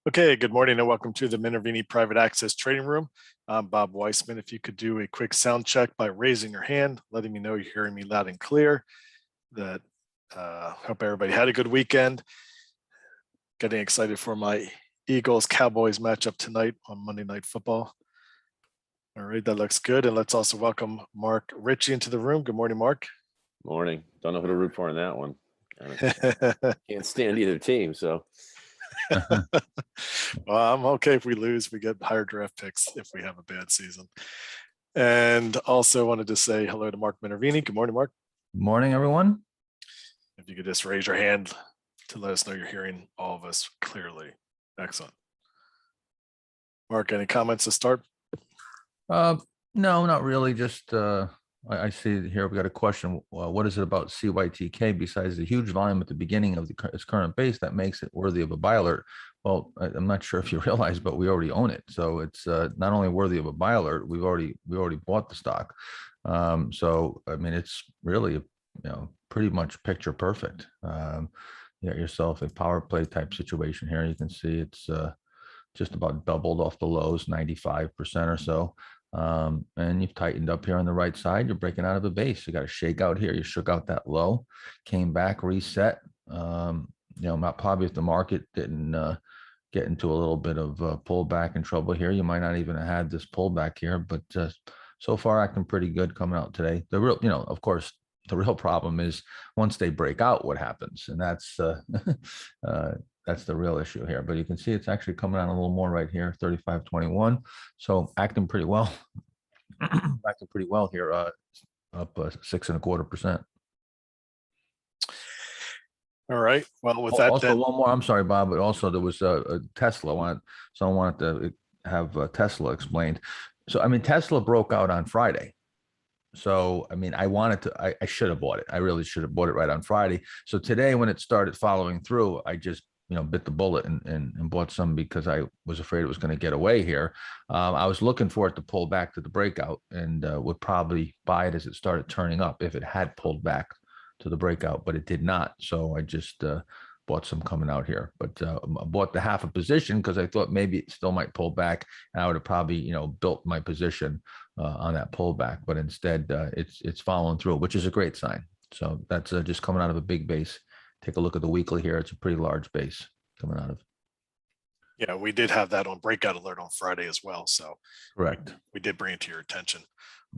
Okay, good morning and welcome to the Minervini Private Access Trading Room. I'm Bob Weissman. If you could do a quick sound check by raising your hand, letting me know you're hearing me loud and clear. Hope everybody had a good weekend. Getting excited for my Eagles Cowboys matchup tonight on Monday Night Football. All right, that looks good. And let's also welcome Mark Ritchie into the room. Good morning, Mark. Morning. Don't know who to root for in that one. Can't stand either team, so. Well, I'm okay if we lose. We get higher draft picks if we have a bad season. And also wanted to say hello to Mark Minervini. Good morning, Mark. Good morning, everyone. If you could just raise your hand to let us know you're hearing all of us clearly. Excellent. Mark, any comments to start? No, not really. Just I see here we got a question. What is it about CYTK besides the huge volume at the beginning of its current base that makes it worthy of a buy alert? Well, I'm not sure if you realize, but we already own it, so it's not only worthy of a buy alert. We already bought the stock. So I mean, it's really pretty much picture perfect. You got yourself a power play type situation here. You can see it's just about doubled off the lows, 95% or so. And you've tightened up here on the right side. You're breaking out of a base. You got a shakeout here. You shook out that low, came back, reset. Not probably if the market didn't get into a little bit of pullback and trouble here, you might not even have had this pullback here. But so far, acting pretty good coming out today. The real, of course, the real problem is once they break out, what happens, and that's the real issue here. But you can see it's actually coming on a little more right here, 35.21. So acting pretty well, acting pretty well here, up 6.25%. All right. Well, with that, also then, one more. I'm sorry, Bob, but also there was a Tesla. Someone wanted to have Tesla explained. So I mean, Tesla broke out on Friday. So, I mean, I should have bought it. I really should have bought it right on Friday. So today when it started following through, I just, bit the bullet and bought some because I was afraid it was going to get away here. I was looking for it to pull back to the breakout and would probably buy it as it started turning up if it had pulled back to the breakout, but it did not. So I just bought some coming out here, but I bought the half a position because I thought maybe it still might pull back. And I would have probably, built my position on that pullback, but instead it's following through, which is a great sign. So that's just coming out of a big base. Take a look at the weekly here. It's a pretty large base coming out of. Yeah, we did have that on breakout alert on Friday as well. So correct. We did bring it to your attention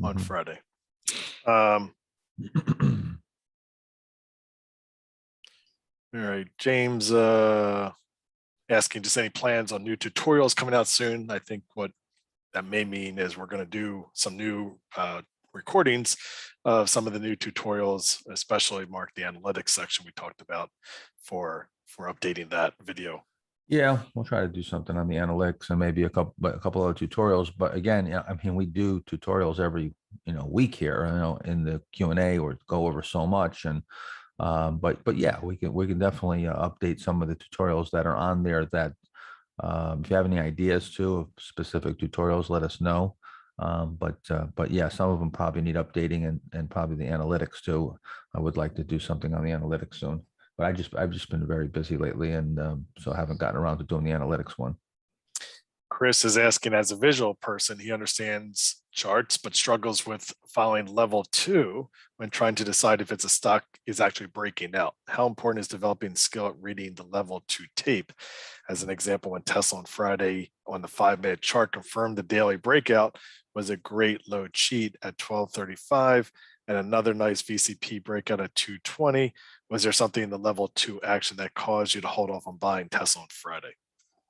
on Mhm. Friday. All right, James asking just any plans on new tutorials coming out soon. I think what that may mean is we're going to do some new recordings of some of the new tutorials, especially Mark, the analytics section we talked about for updating that video. Yeah, we'll try to do something on the analytics and maybe a couple other tutorials. But again, I mean, we do tutorials every week here, in the Q&A or go over so much. And but yeah, we can definitely update some of the tutorials that are on there. That if you have any ideas too of specific tutorials, let us know. But yeah, some of them probably need updating and probably the analytics too. I would like to do something on the analytics soon, but I've just been very busy lately, and so I haven't gotten around to doing the analytics one. Chris is asking, as a visual person, he understands charts, but struggles with following level 2 when trying to decide if it's a stock is actually breaking out. How important is developing skill at reading the level 2 tape? As an example, when Tesla on Friday on the 5-minute chart confirmed the daily breakout, was a great low cheat at 1235 and another nice VCP breakout at 220. Was there something in the level 2 action that caused you to hold off on buying Tesla on Friday?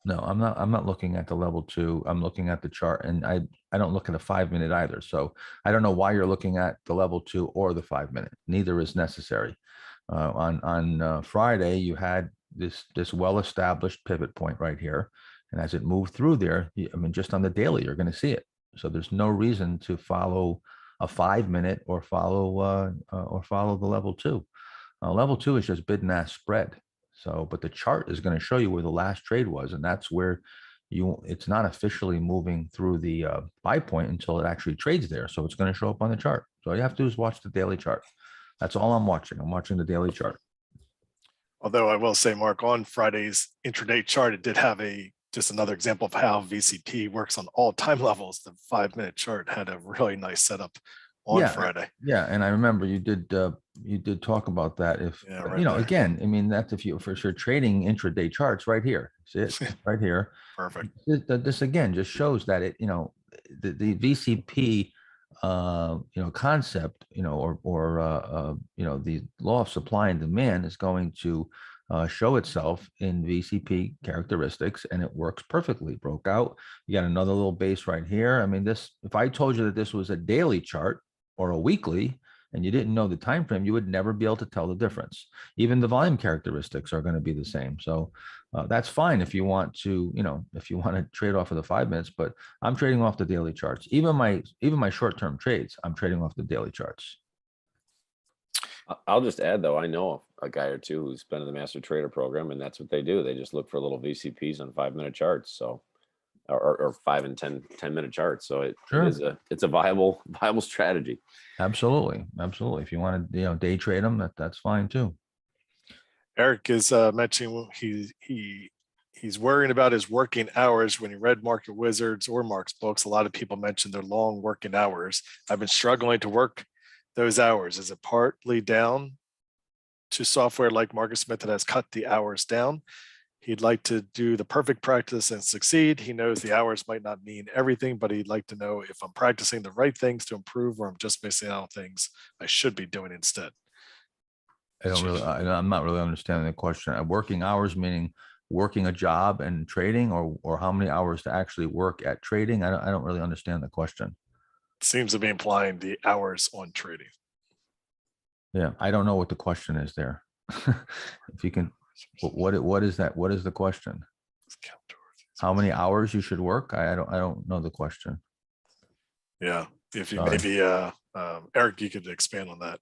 No, I'm not looking at the level 2. I'm looking at the chart, and I don't look at a 5-minute either. So I don't know why you're looking at the level 2 or the 5-minute. Neither is necessary. On Friday, you had this well-established pivot point right here, and as it moved through there, I mean, just on the daily, you're going to see it. So there's no reason to follow a 5-minute or follow the level 2. Level 2 is just bid and ask spread. So, but the chart is going to show you where the last trade was, and that's where it's not officially moving through the buy point until it actually trades there. So it's going to show up on the chart. So all you have to do is watch the daily chart. That's all I'm watching. I'm watching the daily chart. Although I will say, Mark, on Friday's intraday chart, it did have a just another example of how VCP works on all time levels. The 5-minute chart had a really nice setup on Yeah, Friday. Yeah, and I remember you did talk about that. If Yeah, but, right you know, there. again, I mean, that's if you for sure trading intraday charts right here. See it right here. Perfect. This again just shows that it, you know, the VCP you know, concept, you know, you know, the law of supply and demand is going to show itself in VCP characteristics, and it works perfectly. Broke out. You got another little base right here. I mean, this, if I told you that this was a daily chart or a weekly and you didn't know the time frame, you would never be able to tell the difference. Even the volume characteristics are going to be the same. So that's fine if you want to, you know, if you want to trade off of the 5 minutes, but I'm trading off the daily charts. Even my short-term trades, I'm trading off the daily charts. I'll just add though, I know a guy or two who's been in the master trader program, and that's what they do. They just look for little VCPs on 5-minute charts. So, or 5 and 10-minute charts. So Sure. it's a viable strategy. Absolutely. Absolutely. If you want to, you know, day trade them, that's fine too. Eric is mentioning he's worrying about his working hours. When he read Market Wizards or Mark's books, a lot of people mention their long working hours. I've been struggling to work those hours. Is it partly down to software like Marcus Smith that has cut the hours down? He'd like to do the perfect practice and succeed. He knows the hours might not mean everything, but he'd like to know if I'm practicing the right things to improve or I'm just missing out on things I should be doing instead. I'm not really understanding the question. Working hours meaning working a job and trading, or how many hours to actually work at trading? I don't really understand the question. Seems to be implying the hours on trading. Yeah, I don't know what the question is there. If you can, what is that? What is the question? How many hours you should work? I don't know the question. Yeah, if you Sorry. maybe Eric, you could expand on that.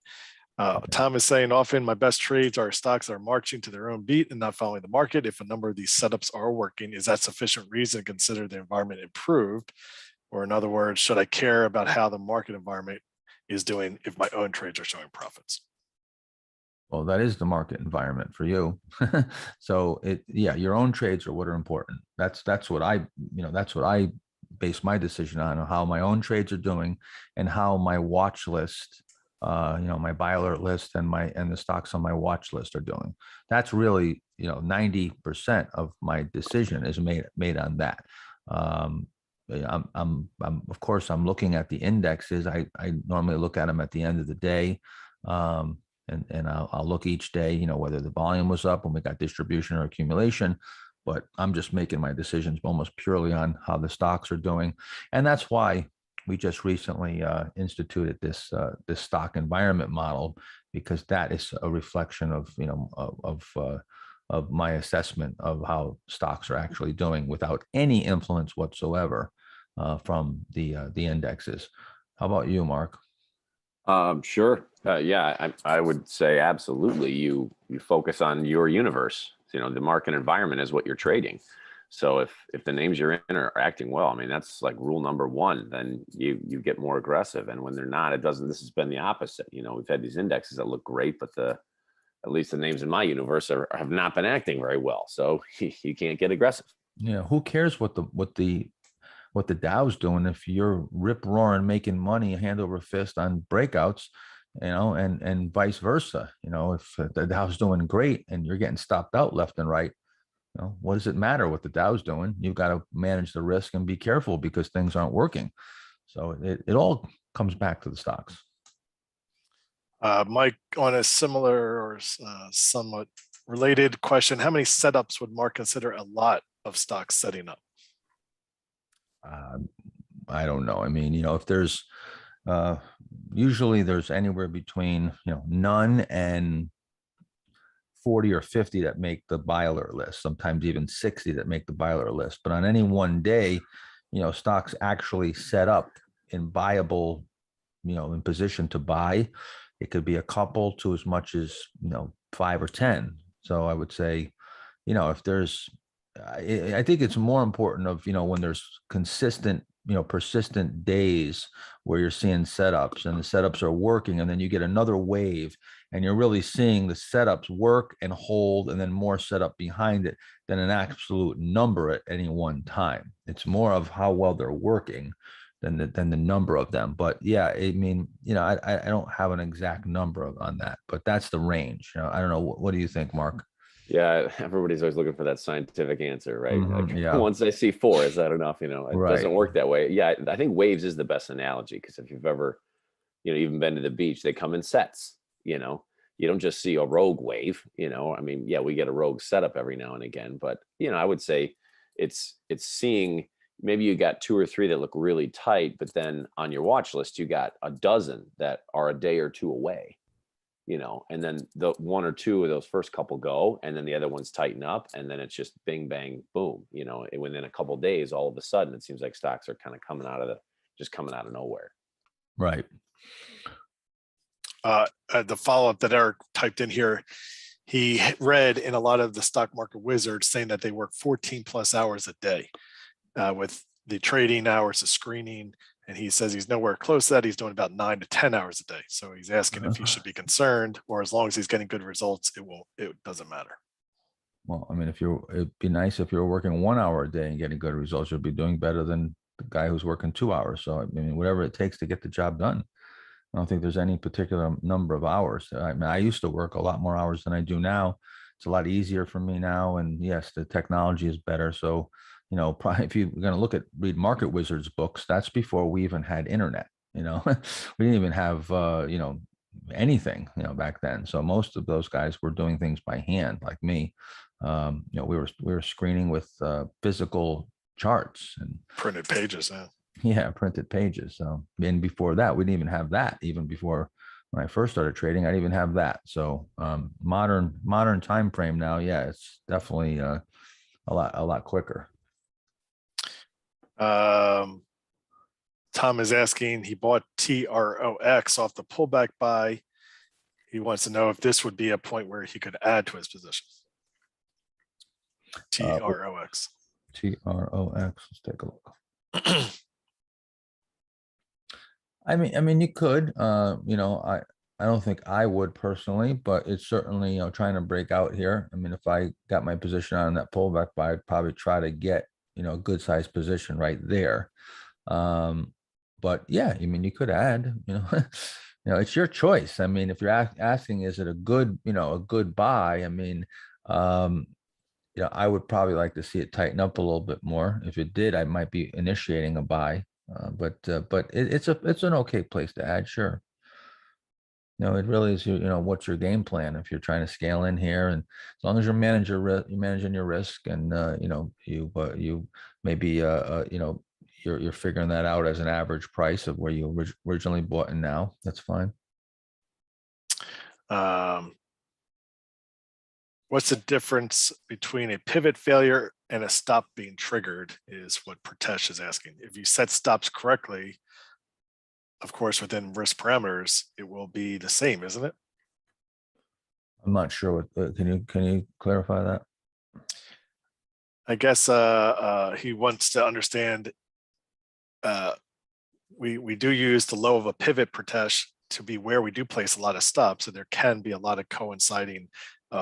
Okay. Tom is saying often my best trades are stocks that are marching to their own beat and not following the market. If a number of these setups are working, is that sufficient reason to consider the environment improved? Or in other words, should I care about how the market environment is doing if my own trades are showing profits? Well, that is the market environment for you. So yeah, your own trades are what are important. That's what that's what I base my decision on how my own trades are doing and how my watch list, my buy alert list and the stocks on my watch list are doing. That's really, 90% of my decision is made on that. I'm of course I'm looking at the indexes. I normally look at them at the end of the day. And I'll look each day, whether the volume was up when we got distribution or accumulation, but I'm just making my decisions almost purely on how the stocks are doing. And that's why we just recently instituted this stock environment model, because that is a reflection of my assessment of how stocks are actually doing without any influence whatsoever from the indexes. How about you, Mark? Sure. Yeah, I would say absolutely. You focus on your universe. The market environment is what you're trading. So if the names you're in are acting well, I mean, that's like rule number one, then you get more aggressive. And when they're not, it doesn't. This has been the opposite. We've had these indexes that look great, but at least the names in my universe have not been acting very well. So you can't get aggressive. Yeah. Who cares what the Dow's doing if you're rip roaring making money hand over fist on breakouts, and vice versa. If the Dow's doing great and you're getting stopped out left and right, what does it matter what the Dow's doing? You've got to manage the risk and be careful because things aren't working. So it all comes back to the stocks. Mike, on a similar or somewhat related question, how many setups would Mark consider a lot of stocks setting up? I don't know. I mean, if there's usually there's anywhere between none and 40 or 50 that make the buy alert list, sometimes even 60 that make the buy alert list. But on any one day, stocks actually set up in buyable, in position to buy. It could be a couple to as much as 5 or 10. So I would say, if there's, I think it's more important of when there's consistent, persistent days where you're seeing setups and the setups are working, and then you get another wave and you're really seeing the setups work and hold, and then more setup behind it than an absolute number at any one time. It's more of how well they're working than the number of them. But yeah, I mean, I don't have an exact number on that, but that's the range. I don't know. What do you think, Mark? Yeah, everybody's always looking for that scientific answer, right? Mhm, Like yeah. once I see 4, is that enough? It Right. doesn't work that way. Yeah, I think waves is the best analogy, because if you've ever, even been to the beach, they come in sets. You don't just see a rogue wave. I mean, yeah, we get a rogue setup every now and again, but I would say it's seeing, maybe you got 2 or 3 that look really tight, but then on your watch list you got a dozen that are a day or 2 away. And then the 1 or 2 of those first couple go, and then the other ones tighten up, and then it's just bing, bang, boom. And within a couple of days, all of a sudden, it seems like stocks are kind of coming out of nowhere. Right. The follow-up that Eric typed in here, he read in a lot of the stock market wizards saying that they work 14 plus hours a day with the trading hours, the screening, and he says he's nowhere close to that. He's doing about 9 to 10 hours a day. So he's asking if he should be concerned, or as long as he's getting good results, it doesn't matter. Well, I mean, it'd be nice if you're working 1 hour a day and getting good results. You'll be doing better than the guy who's working 2 hours. So I mean, whatever it takes to get the job done. I don't think there's any particular number of hours. I mean, I used to work a lot more hours than I do now. It's a lot easier for me now. And yes, the technology is better. So, probably if you're going to read Market Wizards books, that's before we even had internet. We didn't even have, anything, back then. So most of those guys were doing things by hand, like me. We were screening with physical charts and Printed pages. Yeah. Yeah, printed pages. So, and before that, we didn't even have that. Even before when I first started trading, I didn't even have that. So, modern time frame now, yeah, it's definitely a lot quicker. Tom is asking, he bought TROX off the pullback buy. He wants to know if this would be a point where he could add to his position. TROX. TROX. Let's take a look. I mean, you could, I don't think I would personally, but it's certainly, trying to break out here. I mean, if I got my position on that pullback buy, I'd probably try to get, a good sized position right there. But yeah, I mean, you could add, it's your choice. I mean, if you're asking, is it a good buy? I mean, I would probably like to see it tighten up a little bit more. If it did, I might be initiating a buy. But it's an okay place to add, sure. It really is, what's your game plan if you're trying to scale in here, and as long as you're managing your risk, and you maybe you're figuring that out as an average price of where you originally bought, and now that's fine. What's the difference between a pivot failure and a stop being triggered is what Pratesh is asking. If you set stops correctly, of course, within risk parameters, it will be the same, isn't it? I'm not sure what, can you clarify that? I guess he wants to understand, we do use the low of a pivot, Pratesh, to be where we do place a lot of stops. So there can be a lot of coinciding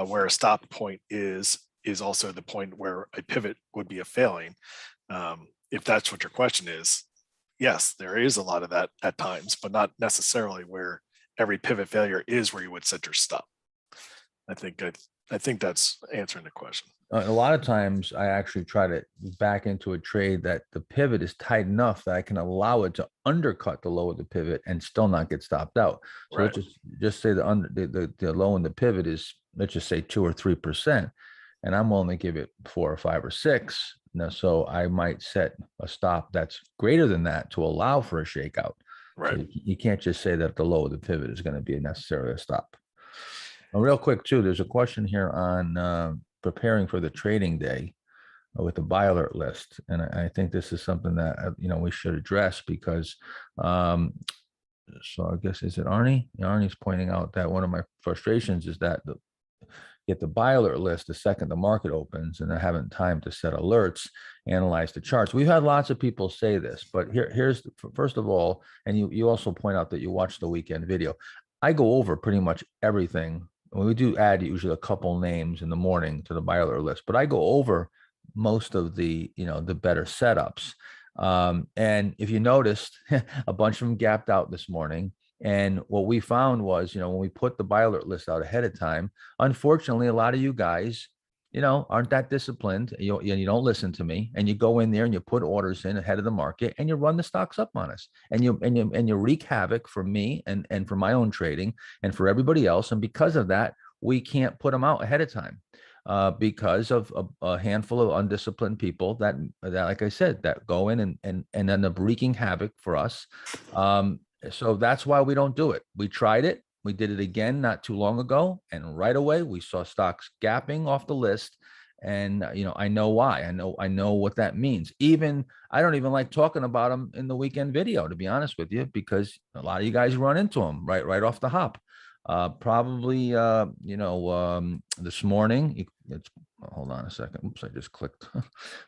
where a stop point is also the point where a pivot would be a failing. If that's what your question is, yes, there is a lot of that at times, but not necessarily where every pivot failure is where you would set your stop. I think that's answering the question. A lot of times I actually try to back into a trade that the pivot is tight enough that I can allow it to undercut the low of the pivot and still not get stopped out. So Right. let's just say the low in the pivot is, let's just say 2 or 3%, and I'm willing to give it 4 or 5 or 6. Now, so I might set a stop that's greater than that to allow for a shakeout. Right. So you can't just say that the low of the pivot is going to be necessarily a stop. Now, real quick too, there's a question here on preparing for the trading day with the buy alert list, and I think this is something that we should address because so I guess, is it Arnie? Arnie's pointing out that one of my frustrations is that get the buy alert list the second the market opens, and they're having time to set alerts, analyze the charts. We've had lots of people say this, but here's first of all, and you also point out that you watched the weekend video. I go over pretty much everything. We do add usually a couple names in the morning to the buy alert list, but I go over most of the, the better setups. And if you noticed, a bunch of them gapped out this morning. And what we found was, when we put the buy alert list out ahead of time, unfortunately, a lot of you guys, aren't that disciplined. You don't listen to me, and you go in there and you put orders in ahead of the market, and you run the stocks up on us, and you wreak havoc for me and for my own trading and for everybody else. And because of that, we can't put them out ahead of time because of a handful of undisciplined people that, like I said, that go in and end up wreaking havoc for us. So that's why we don't do it. We tried it. We did it again not too long ago, and right away we saw stocks gapping off the list. And I know why. I know what that means. Even I don't even like talking about them in the weekend video, to be honest with you, because a lot of you guys run into them right off the hop. Probably this morning. Hold on a second. Oops, I just clicked.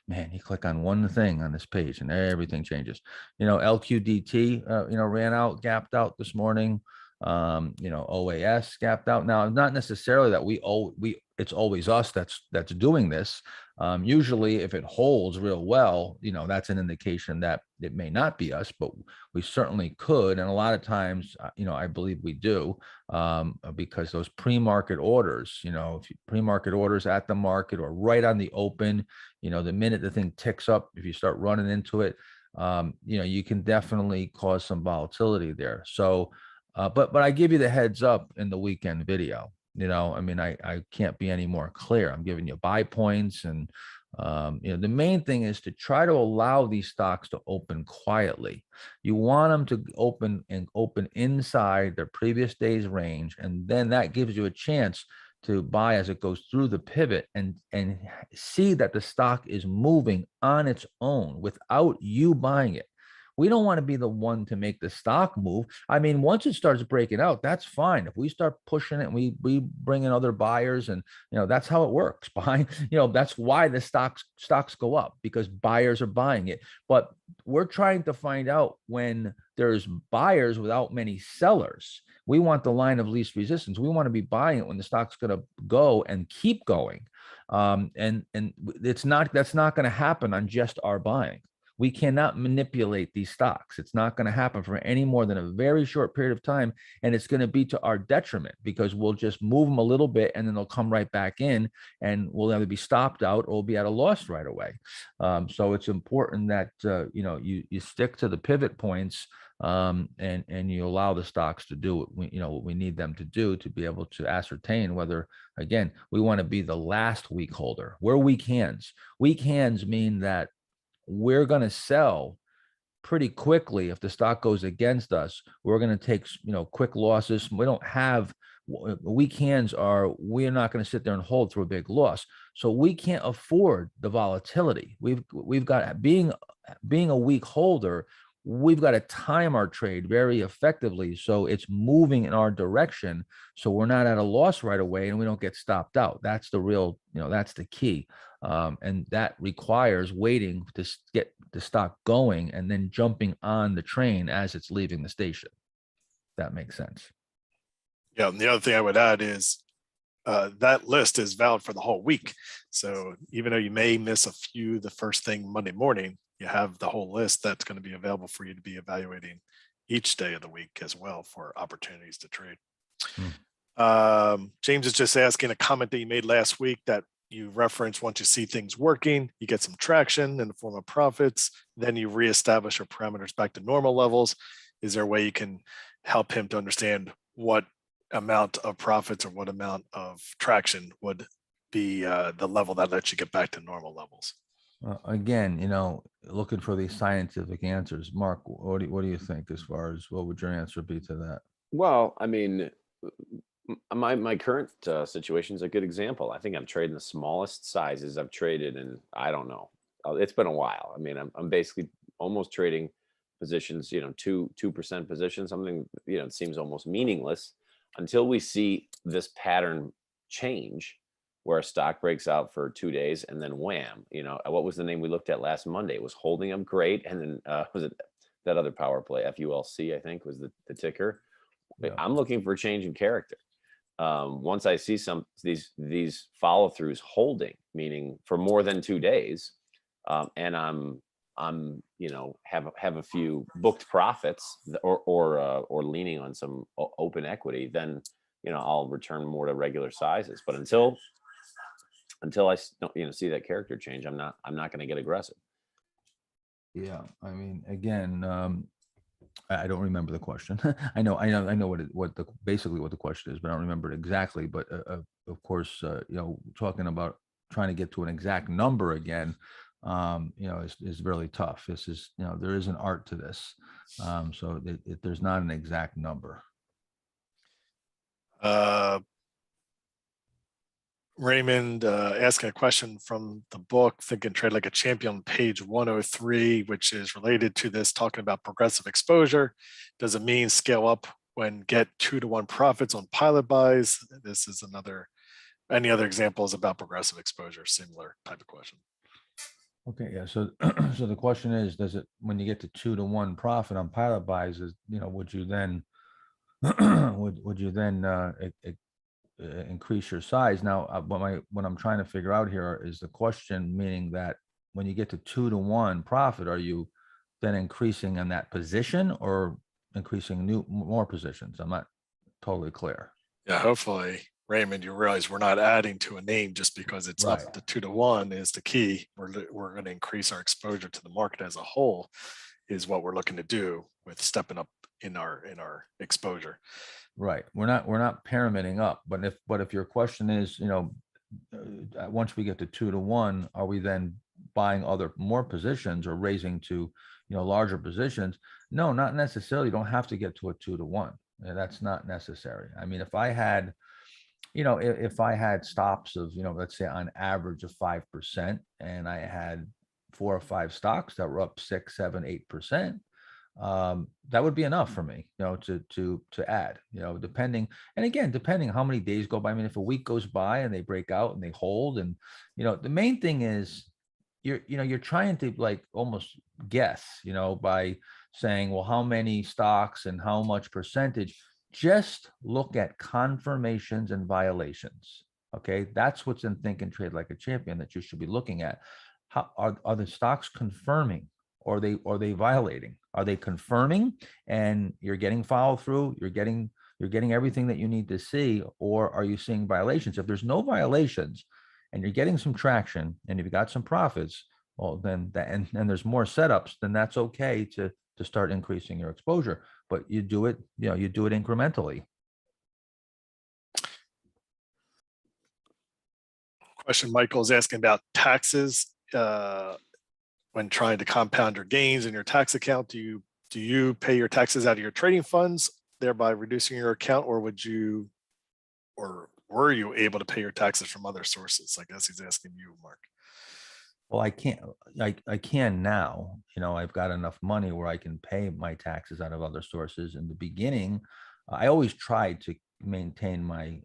Man, you click on one thing on this page and everything changes. LQDT, ran out, gapped out this morning. OAS gapped out. Now, not necessarily that it's always us that's doing this. Usually if it holds real well, that's an indication that it may not be us, but we certainly could. And a lot of times, I believe we do, because those pre-market orders, if pre-market orders at the market or right on the open, the minute the thing ticks up, if you start running into it, you can definitely cause some volatility there. So, but I give you the heads up in the weekend video. I can't be any more clear. I'm giving you buy points, and the main thing is to try to allow these stocks to open quietly. You want them to open inside their previous day's range, and then that gives you a chance to buy as it goes through the pivot and see that the stock is moving on its own without you buying it. We don't want to be the one to make the stock move. I mean, once it starts breaking out, that's fine. If we start pushing it and we bring in other buyers, and that's how it works. Behind, that's why the stocks go up, because buyers are buying it. But we're trying to find out when there's buyers without many sellers. We want the line of least resistance. We want to be buying it when the stock's going to go and keep going. And that's not going to happen on just our buying. We cannot manipulate these stocks. It's not going to happen for any more than a very short period of time. And it's going to be to our detriment, because we'll just move them a little bit and then they'll come right back in, and we'll either be stopped out or we'll be at a loss right away. So it's important that, you stick to the pivot points, and you allow the stocks to do what we need them to do to be able to ascertain whether, again, we want to be the last weak holder. We're weak hands. Weak hands mean that we're going to sell pretty quickly. If the stock goes against us, we're going to take, quick losses. We don't have weak hands. We're not going to sit there and hold through a big loss. So we can't afford the volatility. We've got, being a weak holder, we've got to time our trade very effectively so it's moving in our direction, so we're not at a loss right away and we don't get stopped out. That's the real, that's the key. And that requires waiting to get the stock going and then jumping on the train as it's leaving the station. That makes sense. Yeah, and the other thing I would add is that list is valid for the whole week. So even though you may miss a few the first thing Monday morning, you have the whole list that's going to be available for you to be evaluating each day of the week as well for opportunities to trade. James is just asking a comment that you made last week that you reference: once you see things working, you get some traction in the form of profits, then you reestablish your parameters back to normal levels. Is there a way you can help him to understand what amount of profits or what amount of traction would be the level that lets you get back to normal levels? Again, looking for these scientific answers. Mark, what do you think, as far as what would your answer be to that? Well, I mean, my current situation is a good example. I think I'm trading the smallest sizes I've traded in, I don't know. It's been a while. I mean, I'm basically almost trading positions, 2% positions, something, it seems almost meaningless until we see this pattern change, where a stock breaks out for 2 days and then wham, what was the name we looked at last Monday? It was holding up great. And then was it that other power play, FULC, I think was the ticker. Yeah. I'm looking for a change in character. Once I see these follow throughs holding, meaning for more than 2 days, and I'm have a few booked profits or leaning on some open equity, then I'll return more to regular sizes. But until I don't see that character change, I'm not going to get aggressive. Yeah, I mean, again, I don't remember the question. I know basically what the question is, but I don't remember it exactly. But of course, talking about trying to get to an exact number again, is really tough. This is, there is an art to this. So there's not an exact number. Raymond asking a question from the book, Think and Trade Like a Champion, page 103, which is related to this, talking about progressive exposure. Does it mean scale up when get 2-to-1 profits on pilot buys? This is any other examples about progressive exposure, similar type of question. Okay, yeah. So, so the question is, when you get to 2-to-1 profit on pilot buys, would you then increase your size? Now, what I'm trying to figure out here is the question, meaning that when you get to 2-to-1 profit, are you then increasing in that position or increasing more positions? I'm not totally clear. Yeah, hopefully, Raymond, you realize we're not adding to a name just because it's Right. up to 2-to-1 is the key. We're going to increase our exposure to the market as a whole, is what we're looking to do with stepping up in our exposure. Right. We're not pyramiding up, but if your question is, once we get to 2-to-1, are we then buying more positions or raising to, larger positions? No, not necessarily. You don't have to get to a 2-to-1. That's not necessary. I mean, if I had, if I had stops of, let's say on average of 5%, and I had 4 or 5 stocks that were up 6, 7, 8%, that would be enough for me, to add, depending how many days go by. I mean, if a week goes by and they break out and they hold, and the main thing is you're trying to like almost guess, by saying, well, how many stocks and how much percentage. Just look at confirmations and violations. Okay, that's what's in Think and Trade Like a Champion that you should be looking at. How are the stocks confirming? Or are they violating? Are they confirming and you're getting follow through? You're getting everything that you need to see, or are you seeing violations? If there's no violations and you're getting some traction and you've got some profits, well, then and there's more setups, then that's okay to start increasing your exposure. But you do it incrementally. Question Michael is asking about taxes. When trying to compound your gains in your tax account, do you pay your taxes out of your trading funds, thereby reducing your account, or were you able to pay your taxes from other sources? I guess he's asking you, Mark. Well, I can now. I've got enough money where I can pay my taxes out of other sources. In the beginning, I always tried to maintain my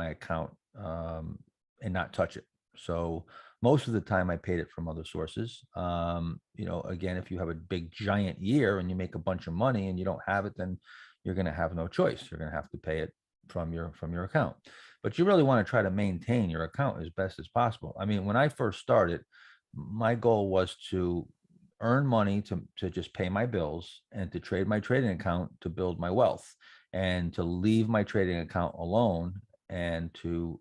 account and not touch it. So most of the time I paid it from other sources. Again, if you have a big giant year and you make a bunch of money and you don't have it, then you're going to have no choice. You're going to have to pay it from your account. But you really want to try to maintain your account as best as possible. I mean, when I first started, my goal was to earn money to just pay my bills and to trade my trading account to build my wealth, and to leave my trading account alone and to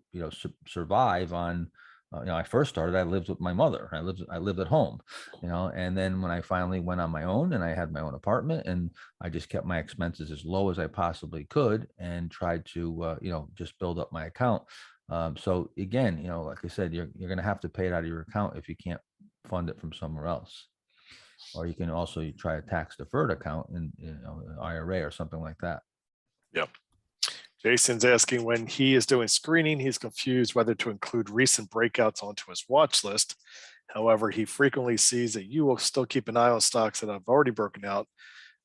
survive on. I first started, I lived with my mother. I lived at home, and then when I finally went on my own and I had my own apartment, and I just kept my expenses as low as I possibly could and tried to just build up my account. So again, like I said, you're going to have to pay it out of your account if you can't fund it from somewhere else. Or you can also try a tax deferred account in an IRA or something like that. Yep. Jason's asking, when he is doing screening, he's confused whether to include recent breakouts onto his watch list. However, he frequently sees that you will still keep an eye on stocks that have already broken out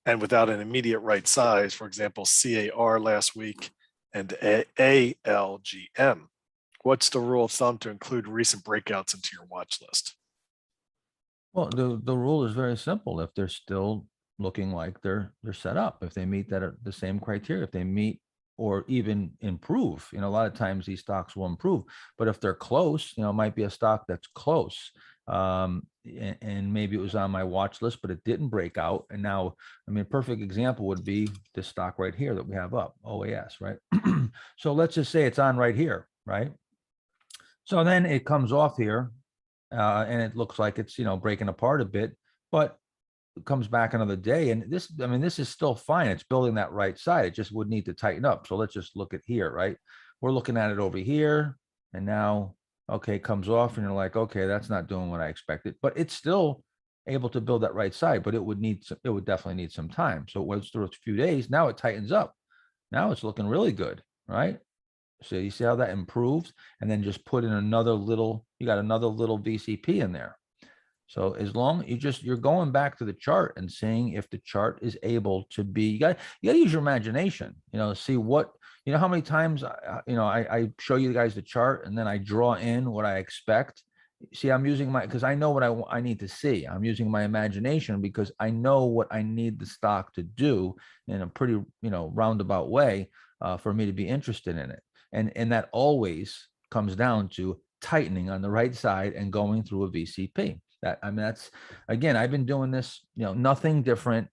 and without an immediate right size. For example, CAR last week and ALGM. What's the rule of thumb to include recent breakouts into your watch list? Well, the rule is very simple. If they're still looking like they're set up. If they meet the same criteria, if they meet or even improve, a lot of times these stocks will improve, but if they're close, it might be a stock that's close. And maybe it was on my watch list, but it didn't break out. And now, I mean, a perfect example would be this stock right here that we have up, OAS, right? So let's just say it's on right here, right? So then it comes off here, and it looks like it's, breaking apart a bit, but it comes back another day. And this, I mean, this is still fine. It's building that right side. It just would need to tighten up. So let's just look at here, right? We're looking at it over here, and now, okay, it comes off, and you're like, okay, that's not doing what I expected, but it's still able to build that right side, but it would definitely need some time. So it was through a few days. Now it tightens up. Now it's looking really good, right? So you see how that improves, and then just put in another little, you got another little VCP in there. So as long you're going back to the chart and seeing if the chart is able to be, you got to use your imagination, see what, how many times, I show you guys the chart and then I draw in what I expect. See, I'm using because I know what I need to see. I'm using my imagination because I know what I need the stock to do in a pretty, roundabout way for me to be interested in it. And that always comes down to tightening on the right side and going through a VCP. That's, again, I've been doing this, nothing different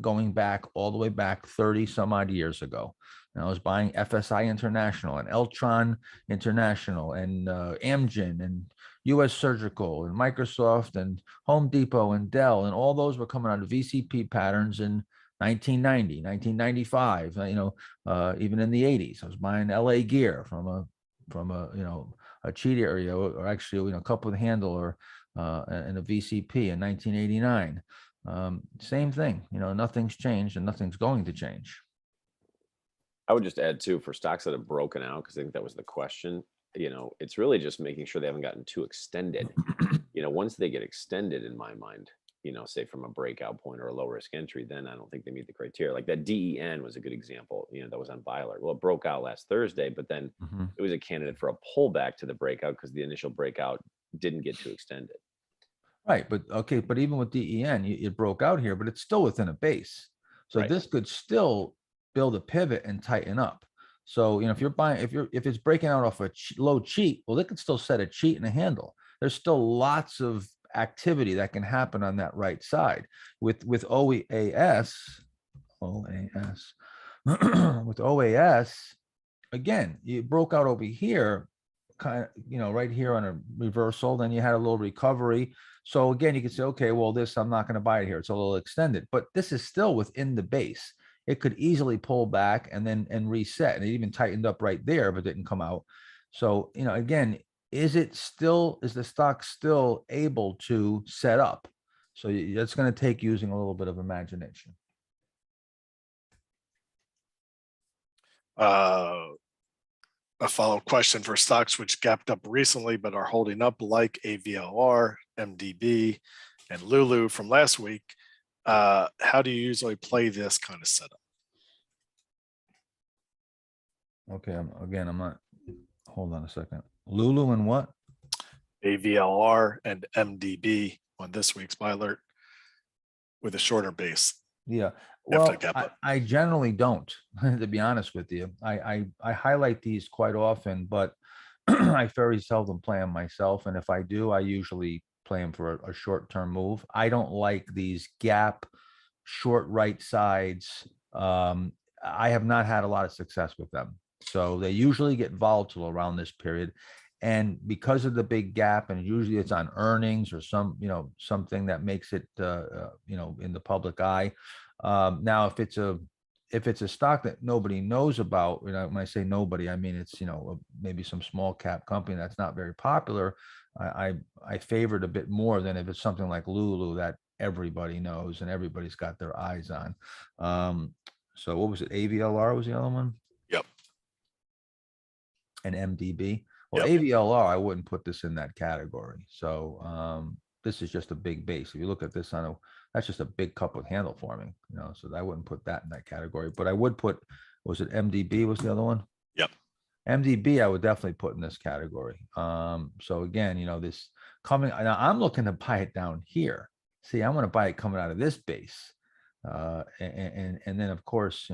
going back all the way back 30 some odd years ago. And I was buying FSI International and Eltron International and Amgen and US Surgical and Microsoft and Home Depot and Dell, and all those were coming out of VCP patterns in 1990, 1995, even in the 80s. I was buying LA Gear from a cheat area, or actually, couple with handle, or and a VCP in 1989. Same thing, nothing's changed and nothing's going to change. I would just add too, for stocks that have broken out, because I think that was the question, it's really just making sure they haven't gotten too extended. Once they get extended, in my mind, say from a breakout point or a low risk entry, then I don't think they meet the criteria. Like that DEN was a good example, that was on buy alert. Well, it broke out last Thursday, but then it was a candidate for a pullback to the breakout because the initial breakout didn't get too extended. Right, but okay, but even with DEN, it broke out here, but it's still within a base. So Right. this could still build a pivot and tighten up. So, if you're buying, if it's breaking out off a low cheat, well, they could still set a cheat and a handle. There's still lots of activity that can happen on that right side with OAS, with OAS. Again, it broke out over here, kind of, right here on a reversal. Then you had a little recovery. So again, you can say, okay, well, this, I'm not going to buy it here. It's a little extended, but this is still within the base. It could easily pull back and reset. And it even tightened up right there, but didn't come out. So, again, is the stock still able to set up? So that's going to take using a little bit of imagination. A follow-up question for stocks which gapped up recently but are holding up, like AVLR, MDB, and Lulu from last week. How do you usually play this kind of setup? Okay, I'm not, hold on a second. Lulu and what? AVLR and MDB on this week's buy alert with a shorter base. Yeah, After well, the gap up. I generally don't, to be honest with you. I highlight these quite often, but I very seldom play them myself. And if I do, I usually play them for a short-term move. I don't like these gap short right sides. I have not had a lot of success with them. So they usually get volatile around this period. And because of the big gap, and usually it's on earnings or something that makes it, in the public eye. Now, if it's a stock that nobody knows about, when I say nobody, I mean, it's, maybe some small cap company that's not very popular. I favor it a bit more than if it's something like Lulu that everybody knows and everybody's got their eyes on. So what was it? AVLR was the other one? Yep. And MDB. Well, Yep. AVLR, I wouldn't put this in that category. So this is just a big base. If you look at this that's just a big cup with handle forming, so I wouldn't put that in that category. But I would put, was it MDB was the other one? Yep. MDB, I would definitely put in this category. So again, this coming, now I'm looking to buy it down here. See, I want to buy it coming out of this base. And then of course,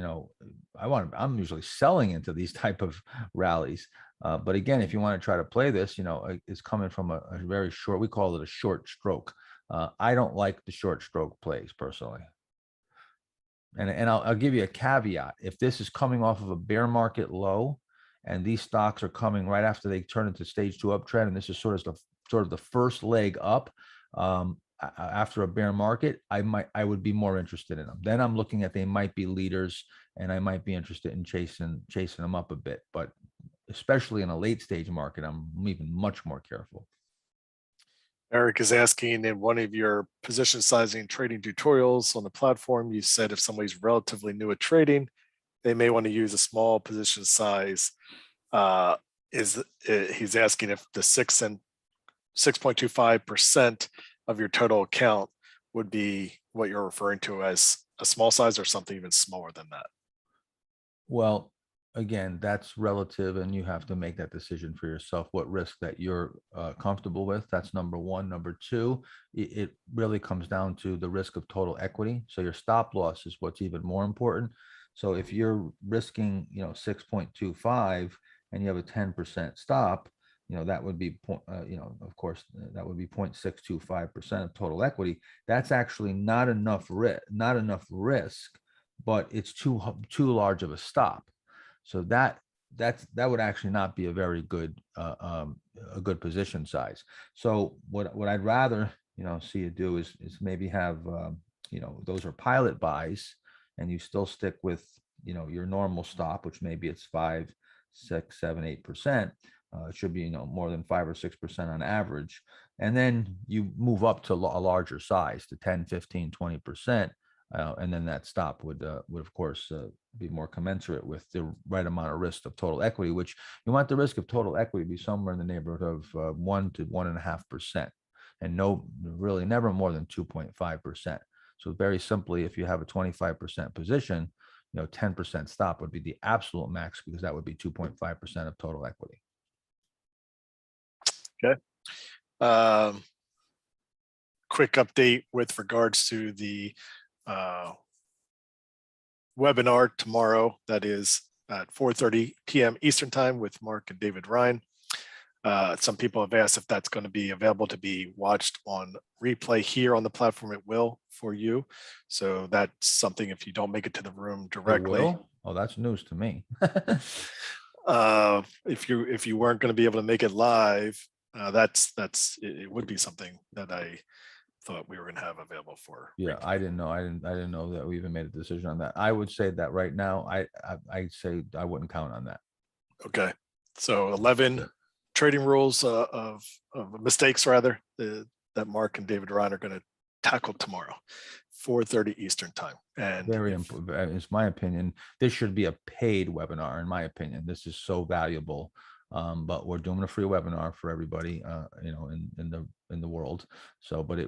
I'm usually selling into these type of rallies. But again, if you want to try to play this, it's coming from a very short, we call it a short stroke. I don't like the short stroke plays personally. And I'll give you a caveat. If this is coming off of a bear market low and these stocks are coming right after they turn into stage 2 uptrend, and this is sort of the first leg up after a bear market, I would be more interested in them. Then I'm looking at, they might be leaders and I might be interested in chasing them up a bit, but especially in a late stage market, I'm even much more careful. Eric is asking, in one of your position sizing trading tutorials on the platform, you said if somebody's relatively new at trading, they may want to use a small position size. He's asking if the 6.25% of your total account would be what you're referring to as a small size, or something even smaller than that. Well, again, that's relative, and you have to make that decision for yourself, what risk that you're comfortable with. That's number one. Number two, it really comes down to the risk of total equity. So your stop loss is what's even more important. So if you're risking, 6.25 and you have a 10% stop, that would be, of course, that would be 0.625% of total equity. That's actually not enough risk, but it's too large of a stop. So that would actually not be a very good a good position size. So what I'd rather see you do is maybe have those are pilot buys, and you still stick with your normal stop, which maybe it's 5, 6, 7, 8%. It should be more than 5 or 6% on average, and then you move up to a larger size, to 10, 15, 20%. And then that stop would of course be more commensurate with the right amount of risk of total equity, which you want the risk of total equity to be somewhere in the neighborhood of 1 to 1.5%, and really never more than 2.5%. So very simply, if you have a 25% position, 10% stop would be the absolute max, because that would be 2.5% of total equity. Okay. Quick update with regards to the webinar tomorrow. That is at 4:30 p.m. Eastern time with Mark and David Ryan. Some people have asked if that's going to be available to be watched on replay here on the platform. It will, for you. So that's something, if you don't make it to the room directly. Oh, that's news to me. If you weren't going to be able to make it live, it would be something that I thought we were going to have available for. Yeah, replay. I didn't know that we even made a decision on that. I would say that right now, I'd say I wouldn't count on that. Okay, so 11 trading rules of mistakes, rather, that Mark and David Ryan are going to tackle tomorrow, 4:30 Eastern time. And Very important. It's my opinion. This should be a paid webinar. In my opinion, this is so valuable. But we're doing a free webinar for everybody, in the world. So, but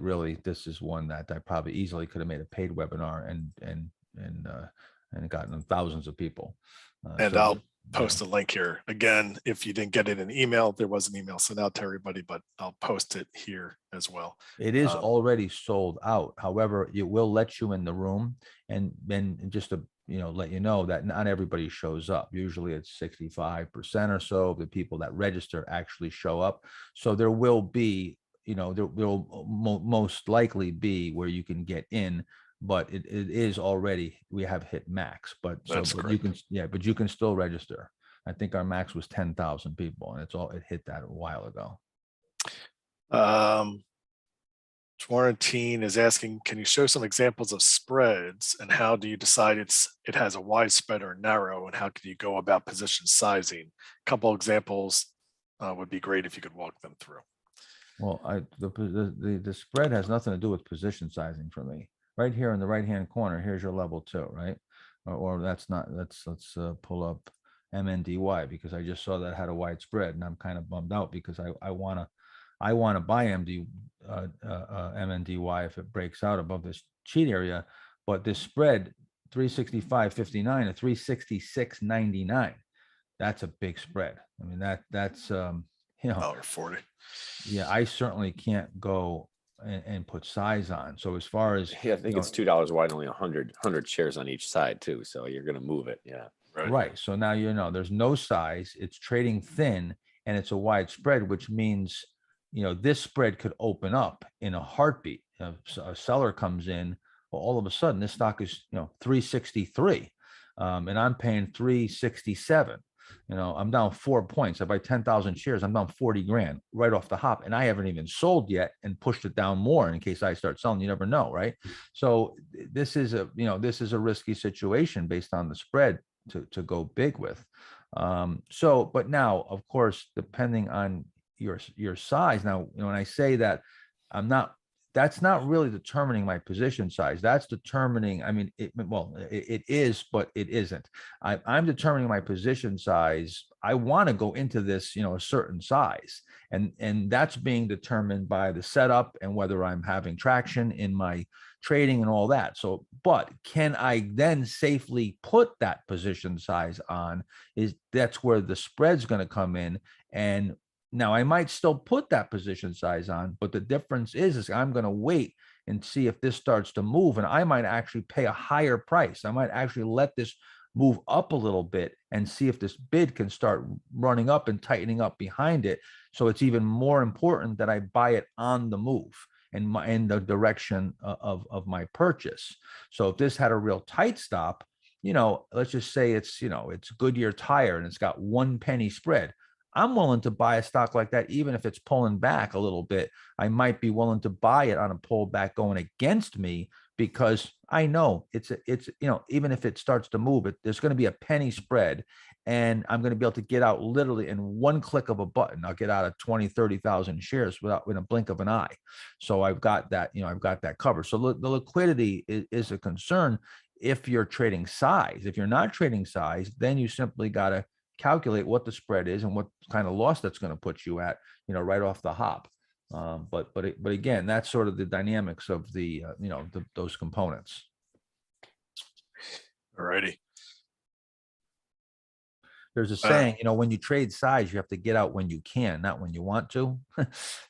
this is one that I probably easily could have made a paid webinar and gotten thousands of people. And so, I'll post a link here. Again, if you didn't get it in email, there was an email sent out to everybody, but I'll post it here as well. It is already sold out. However, it will let you in the room, and then just to let you know that not everybody shows up. Usually it's 65% or so of the people that register actually show up. So there will be, there will most likely be where you can get in, but it is already, we have hit max, but you can, but you can still register. I think our max was 10,000 people, and it hit that a while ago. Florentine is asking, can you show some examples of spreads, and how do you decide it has a wide spread or narrow, and how can you go about position sizing? A couple examples would be great if you could walk them through. Well, the spread has nothing to do with position sizing for me. Right here in the right hand corner, here's your level 2, right? Or that's not. Let's pull up MNDY, because I just saw that had a wide spread, and I'm kind of bummed out because I want to buy MNDY if it breaks out above this cheat area, but this spread 365.59 to 366.99, that's a big spread. I mean, that's $1.40. Yeah, I certainly can't go and put size on. So as far as, Yeah, I think you it's know, $2 wide, only 100 shares on each side too. So you're going to move it. Yeah. right. So now, you know, there's no size, it's trading thin and it's a wide spread, which means, you know, this spread could open up in a heartbeat. A seller comes in, well, all of a sudden this stock is, you know, 363. And I'm paying 367. You know, I'm down 4 points. I buy 10,000 shares, I'm down 40 grand right off the hop. And I haven't even sold yet and pushed it down more in case I start selling. You never know, right? So this is a, you know, this is a risky situation based on the spread to go big with. So, but now, of course, depending on your size. Now, you know, when I say that, I'm not, that's not really determining my position size. That's determining, I mean, it is, but it isn't. I'm determining my position size. I want to go into this, you know, a certain size, and that's being determined by the setup and whether I'm having traction in my trading and all that. So, but can I then safely put that position size on? Is that's where the spread's going to come in. And now I might still put that position size on, but the difference is I'm going to wait and see if this starts to move, and I might actually pay a higher price. I might actually let this move up a little bit and see if this bid can start running up and tightening up behind it. So it's even more important that I buy it on the move and my in the direction of my purchase. So if this had a real tight stop, you know, let's just say it's, you know, it's Goodyear tire and it's got 1 penny spread. I'm willing to buy a stock like that, even if it's pulling back a little bit. I might be willing to buy it on a pullback going against me because I know it's, you know, even if it starts to move, there's going to be a penny spread and I'm going to be able to get out literally in one click of a button. I'll get out of 20, 30,000 shares without in a blink of an eye. So I've got that, you know, I've got that covered. So the liquidity is a concern if you're trading size. If you're not trading size, then you simply got to calculate what the spread is and what kind of loss that's going to put you at, you know, right off the hop. But again, that's sort of the dynamics of the, you know, those components. Alrighty. There's a saying, you know, when you trade size, you have to get out when you can, not when you want to.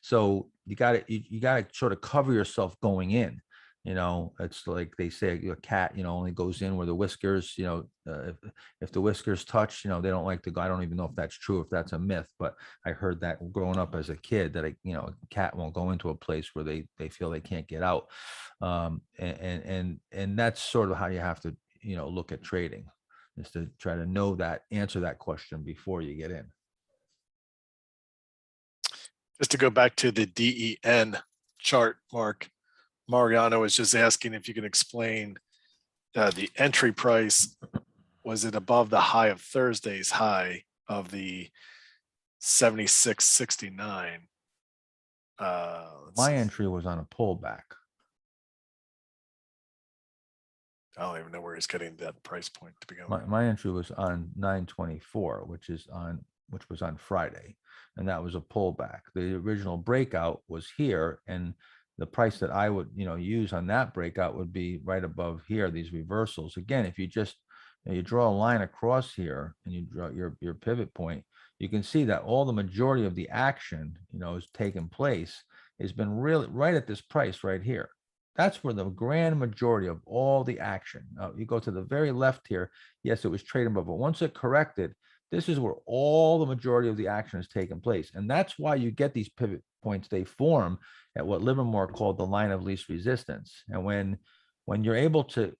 So you got to, you got to sort of cover yourself going in. You know, it's like they say a cat, you know, only goes in where the whiskers, you know, if the whiskers touch, you know, they don't like to go. I don't even know if that's true, if that's a myth, but I heard that growing up as a kid that, you know, a cat won't go into a place where they feel they can't get out. And that's sort of how you have to, you know, look at trading, is to try to know that, answer that question before you get in. Just to go back to the DEN chart, Mark, Mariano was just asking if you can explain the entry price. Was it above the high of Thursday's high of the 76.69? My entry was on a pullback. I don't even know where he's getting that price point to begin with. My entry was on 924, which was on Friday, and that was a pullback. The original breakout was here, and the price that I would, you know, use on that breakout would be right above here, these reversals. Again, if you just, you know, you draw a line across here and you draw your pivot point, you can see that all the majority of the action, you know, has taken place, has been really right at this price right here. That's where the grand majority of all the action. You go to the very left here. Yes, it was tradable, but once it corrected, this is where all the majority of the action has taken place. And that's why you get these pivot points. They form at what Livermore called the line of least resistance. And when you're able to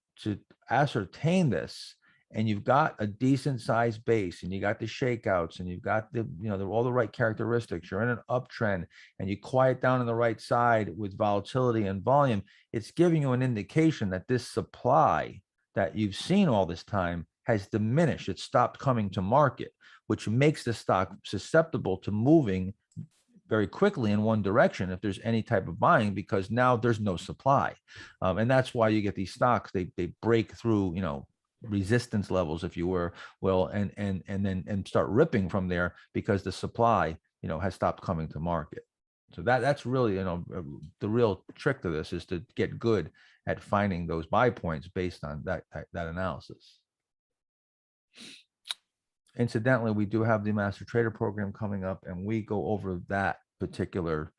ascertain this, and you've got a decent sized base and you got the shakeouts and you've got the, you know, all the right characteristics, you're in an uptrend and you quiet down on the right side with volatility and volume, it's giving you an indication that this supply that you've seen all this time has diminished. It's stopped coming to market, which makes the stock susceptible to moving very quickly in one direction if there's any type of buying, because now there's no supply. And that's why you get these stocks, they break through, you know, resistance levels, if you will, and start ripping from there because the supply, you know, has stopped coming to market. So that's really, you know, the real trick to this is to get good at finding those buy points based on that analysis. Incidentally, we do have the Master Trader program coming up, and we go over that particular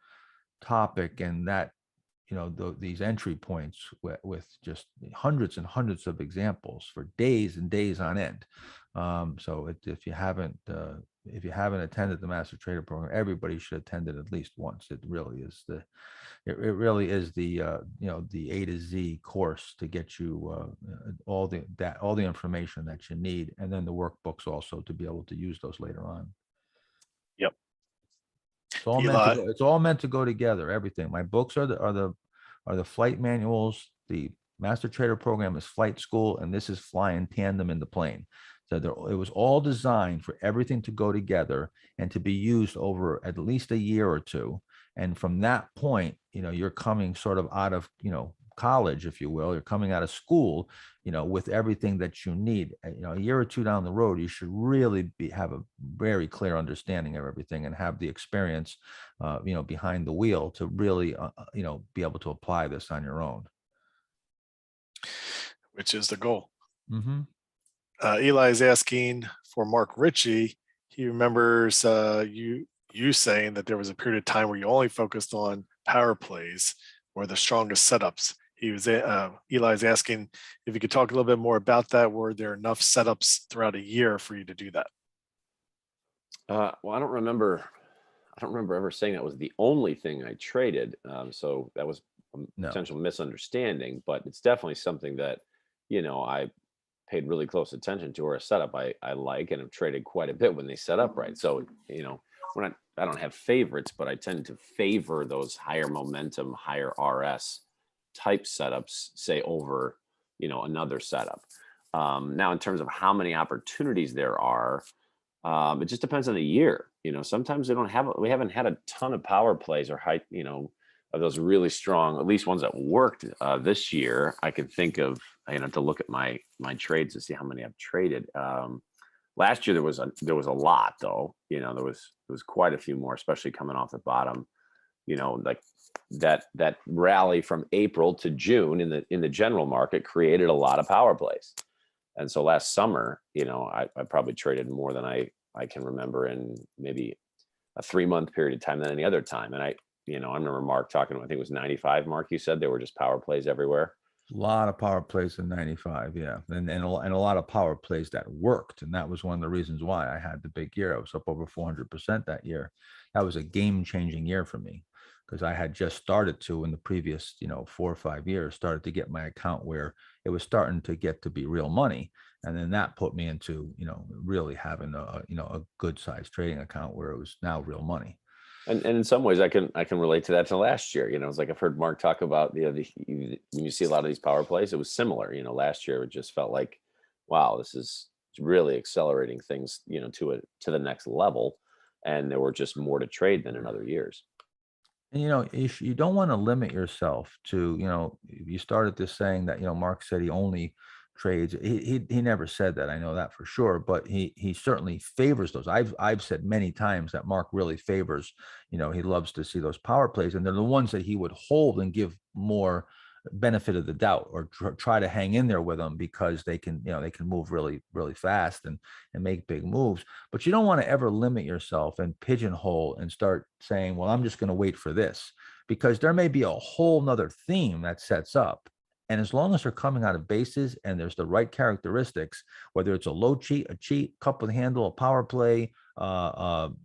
topic and that these entry points with just hundreds and hundreds of examples for days and days on end. So if you haven't attended the Master Trader Program, everybody should attend it at least once. It really is it really is the the A to Z course to get you all the information that you need, and then the workbooks also to be able to use those later on. Yep. It's it's all meant to go together. Everything. My books are the flight manuals. The Master Trader Program is flight school, and this is fly in tandem in the plane. So it was all designed for everything to go together and to be used over at least a year or two. And from that point, you're coming sort of out of, college, if you will. You're coming out of school, with everything that you need. A year or two down the road, you should really have a very clear understanding of everything and have the experience, behind the wheel to really, be able to apply this on your own. Which is the goal. Mm-hmm. Eli is asking for Mark Ritchie. He remembers you saying that there was a period of time where you only focused on power plays or the strongest setups. Eli's asking if you could talk a little bit more about that. Were there enough setups throughout a year for you to do that? Well, I don't remember ever saying that was the only thing I traded. So that was a potential misunderstanding, but it's definitely something that, I paid really close attention to, or a setup I like and have traded quite a bit when they set up right. So, I don't have favorites, but I tend to favor those higher momentum, higher RS type setups, say over, another setup. Now, in terms of how many opportunities there are, it just depends on the year. Sometimes we haven't had a ton of power plays or high, of those really strong, at least ones that worked this year. I can think of, to look at my trades to see how many I've traded. Last year there was a lot though. There was quite a few more, especially coming off the bottom. Like that rally from April to June in the general market created a lot of power plays. And so last summer, I probably traded more than I can remember in maybe a 3-month period of time than any other time. And I remember Mark talking, I think it was 95, Mark, you said there were just power plays everywhere. A lot of power plays in 95. Yeah. And a lot of power plays that worked. And that was one of the reasons why I had the big year. I was up over 400% that year. That was a game changing year for me, because I had just started to, in the previous, 4 or 5 years, started to get my account where it was starting to get to be real money. And then that put me into, really having a good sized trading account where it was now real money. And in some ways I can relate to that to last year. It's like I've heard Mark talk about, when you see a lot of these power plays, it was similar. Last year it just felt like, wow, this is really accelerating things, to the next level. And there were just more to trade than in other years. And if you don't want to limit yourself to, you started this saying that, Mark said he only trades. He never said that. I know that for sure, but he certainly favors those. I've said many times that Mark really favors, he loves to see those power plays, and they're the ones that he would hold and give more benefit of the doubt, or try to hang in there with them, because they can move really, really fast and make big moves. But you don't want to ever limit yourself and pigeonhole and start saying, well, I'm just going to wait for this, because there may be a whole nother theme that sets up. And as long as they're coming out of bases and there's the right characteristics, whether it's a low cheat, a cheat, cup with handle, a power play, volatile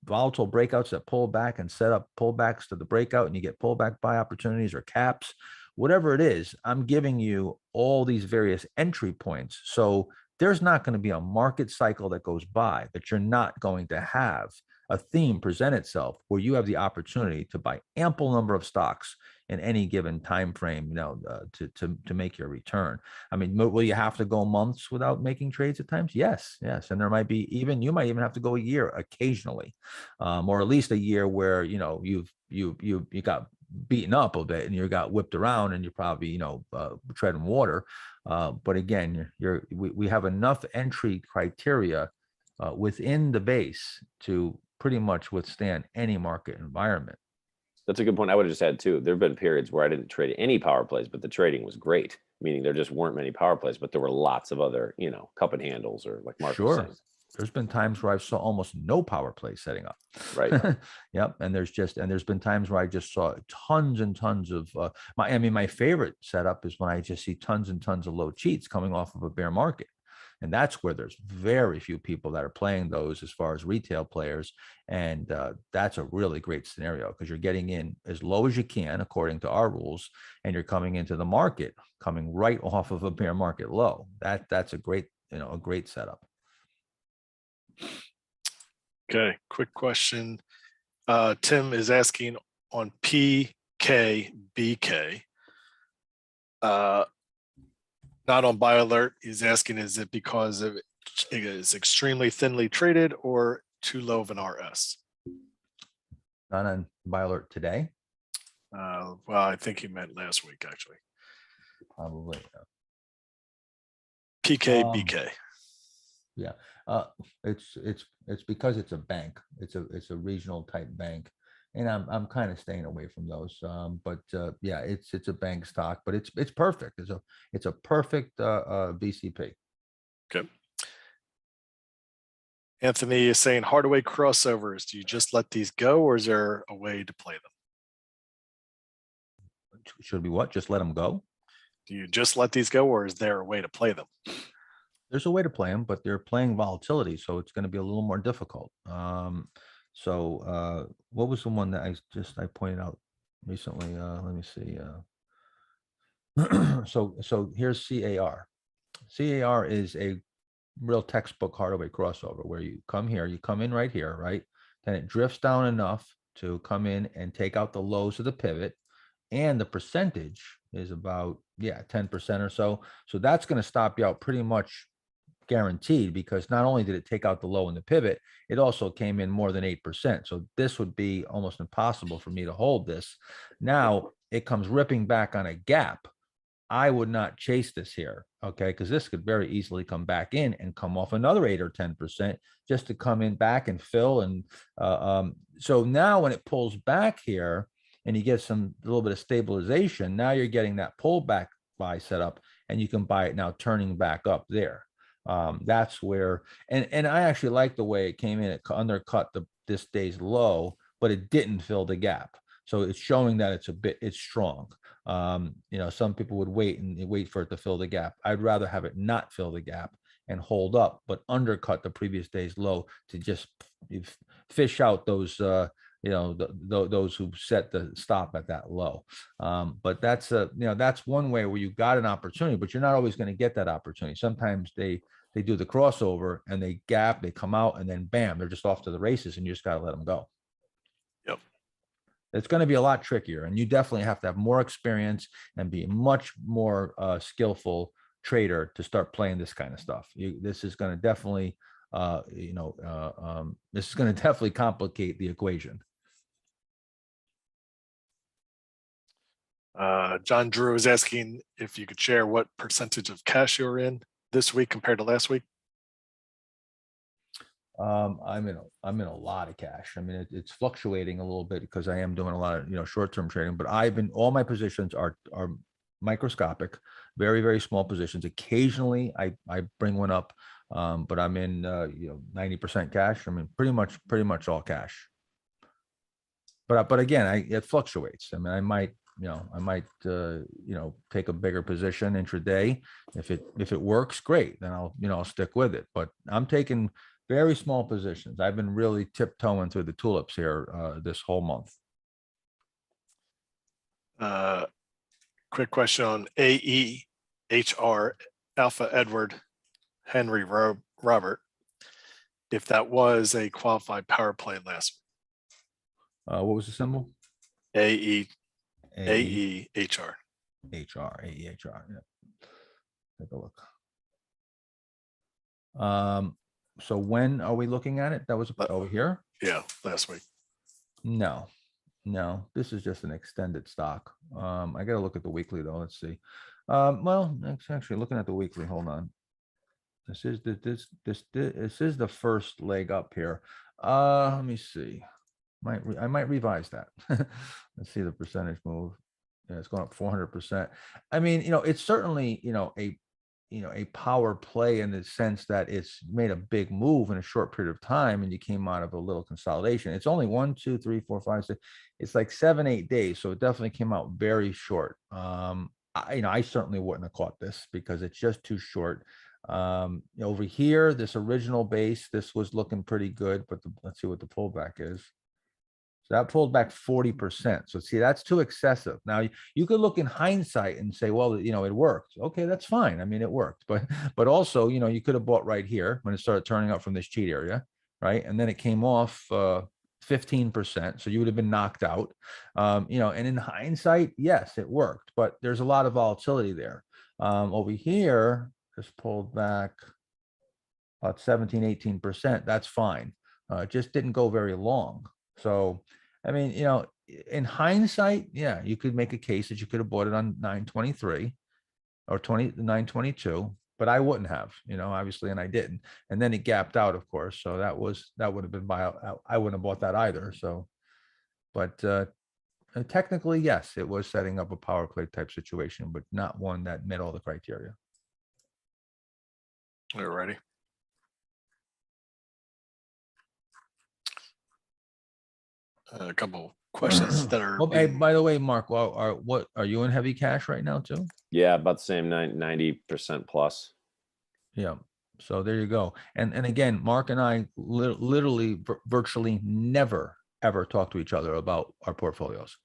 breakouts that pull back and set up pullbacks to the breakout, and you get pullback buy opportunities or caps, whatever it is, I'm giving you all these various entry points. So there's not going to be a market cycle that goes by that you're not going to have a theme present itself where you have the opportunity to buy ample number of stocks in any given time frame, to make your return. I mean, will you have to go months without making trades at times? Yes. And there might be you might even have to go a year occasionally, or at least a year where you got beaten up a bit and you got whipped around and you're probably treading water. But again, we have enough entry criteria within the base to pretty much withstand any market environment. That's a good point. I would have just had too. There have been periods where I didn't trade any power plays, but the trading was great. Meaning there just weren't many power plays, but there were lots of other, cup and handles, or like Mark was saying. there's been times where I saw almost no power play setting up. Right. Yep. And there's been times where I just saw tons and tons of my favorite setup is when I just see tons and tons of low cheats coming off of a bear market. And that's where there's very few people that are playing those as far as retail players. And that's a really great scenario because you're getting in as low as you can, according to our rules, and you're coming into the market, coming right off of a bear market low. That's a great, a great setup. Okay, quick question. Tim is asking on PKBK. Not on buy alert. He's asking, is it because it is extremely thinly traded or too low of an RS? Not on buy alert today, Well, I think he meant last week, actually. probably. PKBK. It's because it's a bank. It's a regional type bank, and I'm kind of staying away from those. But yeah, it's a bank stock, but it's perfect. It's a perfect VCP. Okay. Anthony is saying Hardaway crossovers. Do you just let these go, or is there a way to play them? Should we what? Just let them go? Do you just let these go, or is there a way to play them? There's a way to play them, but they're playing volatility, so it's going to be a little more difficult. So what was the one that I pointed out recently? Let me see. So here's CAR. CAR is a real textbook Hardaway crossover where you come here, you come in right here, right? Then it drifts down enough to come in and take out the lows of the pivot. And the percentage is about, 10% or so. So that's going to stop you out pretty much guaranteed, because not only did it take out the low in the pivot, it also came in more than 8%. So this would be almost impossible for me to hold this. Now it comes ripping back on a gap. I would not chase this here, okay? Because this could very easily come back in and come off another 8 or 10% just to come in back and fill. And so now when it pulls back here and you get a little bit of stabilization, now you're getting that pullback buy setup, and you can buy it now turning back up there. That's where, and I actually like the way it came in. It undercut this day's low, but it didn't fill the gap. So it's showing that it's strong. Some people would wait for it to fill the gap. I'd rather have it not fill the gap and hold up, but undercut the previous day's low to just fish out those, those who set the stop at that low. But that's that's one way where you got an opportunity, but you're not always going to get that opportunity. Sometimes they do the crossover and they gap, they come out, and then bam, they're just off to the races, and you just got to let them go. Yep. It's going to be a lot trickier, and you definitely have to have more experience and be much more skillful trader to start playing this kind of stuff. This is going to definitely, this is going to definitely complicate the equation. John Drew is asking if you could share what percentage of cash you're in this week compared to last week. I'm in a lot of cash. I mean, it's fluctuating a little bit because I am doing a lot of, short-term trading, but all my positions are microscopic, very, very small positions. Occasionally I bring one up, but I'm in, 90% cash. I mean, pretty much all cash. But again, it fluctuates. I mean, I might take a bigger position intraday. If it works, great. Then I'll stick with it. But I'm taking very small positions. I've been really tiptoeing through the tulips here this whole month. Quick question on AEHR, Alpha Edward Henry Robert, if that was a qualified power play last What was the symbol? AEHR. AEHR. Yeah. Take a look. So when are we looking at it? That was over here? Yeah, last week. No, this is just an extended stock. I got to look at the weekly though. Let's see. Well, actually looking at the weekly, hold on. This is the first leg up here. Let me see. I might revise that. Let's see the percentage move. Yeah, it's going up 400%. I mean, it's certainly, a power play in the sense that it's made a big move in a short period of time and you came out of a little consolidation. It's only 1, 2, 3, 4, 5, 6. It's like 7, 8 days. So it definitely came out very short. I certainly wouldn't have caught this because it's just too short. Over here, this original base, this was looking pretty good, but let's see what the pullback is. So that pulled back 40%. So see, that's too excessive. Now you could look in hindsight and say, well, it worked. Okay, that's fine. I mean, it worked, but also, you could have bought right here when it started turning up from this cheat area, right? And then it came off 15%. So you would have been knocked out. And in hindsight, yes, it worked, but there's a lot of volatility there. Over here, just pulled back about 17, 18%. That's fine. It just didn't go very long. So, I mean, in hindsight, yeah, you could make a case that you could have bought it on 923 or 922, but I wouldn't have, obviously, and I didn't. And then it gapped out, of course. So that would have been I wouldn't have bought that either. So, but technically, yes, it was setting up a power play type situation, but not one that met all the criteria. We're ready. A couple questions that are. Oh, hey, by the way, Mark, what are you in heavy cash right now too? Yeah, about the same 90% plus. Yeah. So there you go. And again, Mark and I literally virtually never ever talk to each other about our portfolios.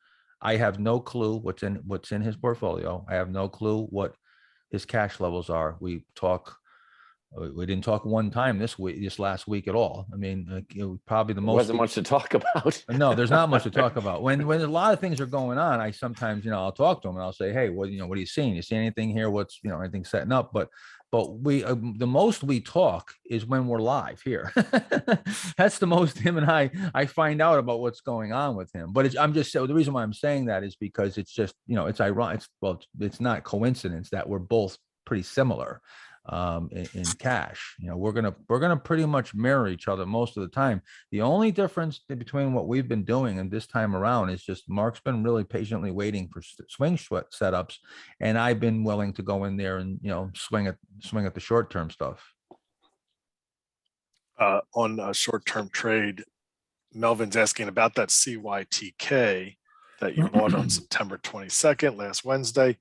I have no clue what's in his portfolio. I have no clue what his cash levels are. We didn't talk one time this last week at all. I mean, probably the most. Wasn't much to talk about. No, there's not much to talk about. When a lot of things are going on, I sometimes, I'll talk to him and I'll say, hey, what are you seeing? You see anything here? What's, anything setting up? But we, the most we talk is when we're live here. That's the most him and I find out about what's going on with him. But the reason why I'm saying that is because it's just, it's ironic. It's not coincidence that we're both pretty similar. In cash, we're gonna pretty much mirror each other most of the time. The only difference between what we've been doing and this time around is just Mark's been really patiently waiting for swing setups, and I've been willing to go in there and swing at the short term stuff. On a short-term trade, Melvin's asking about that CYTK that you bought on September 22nd, last Wednesday,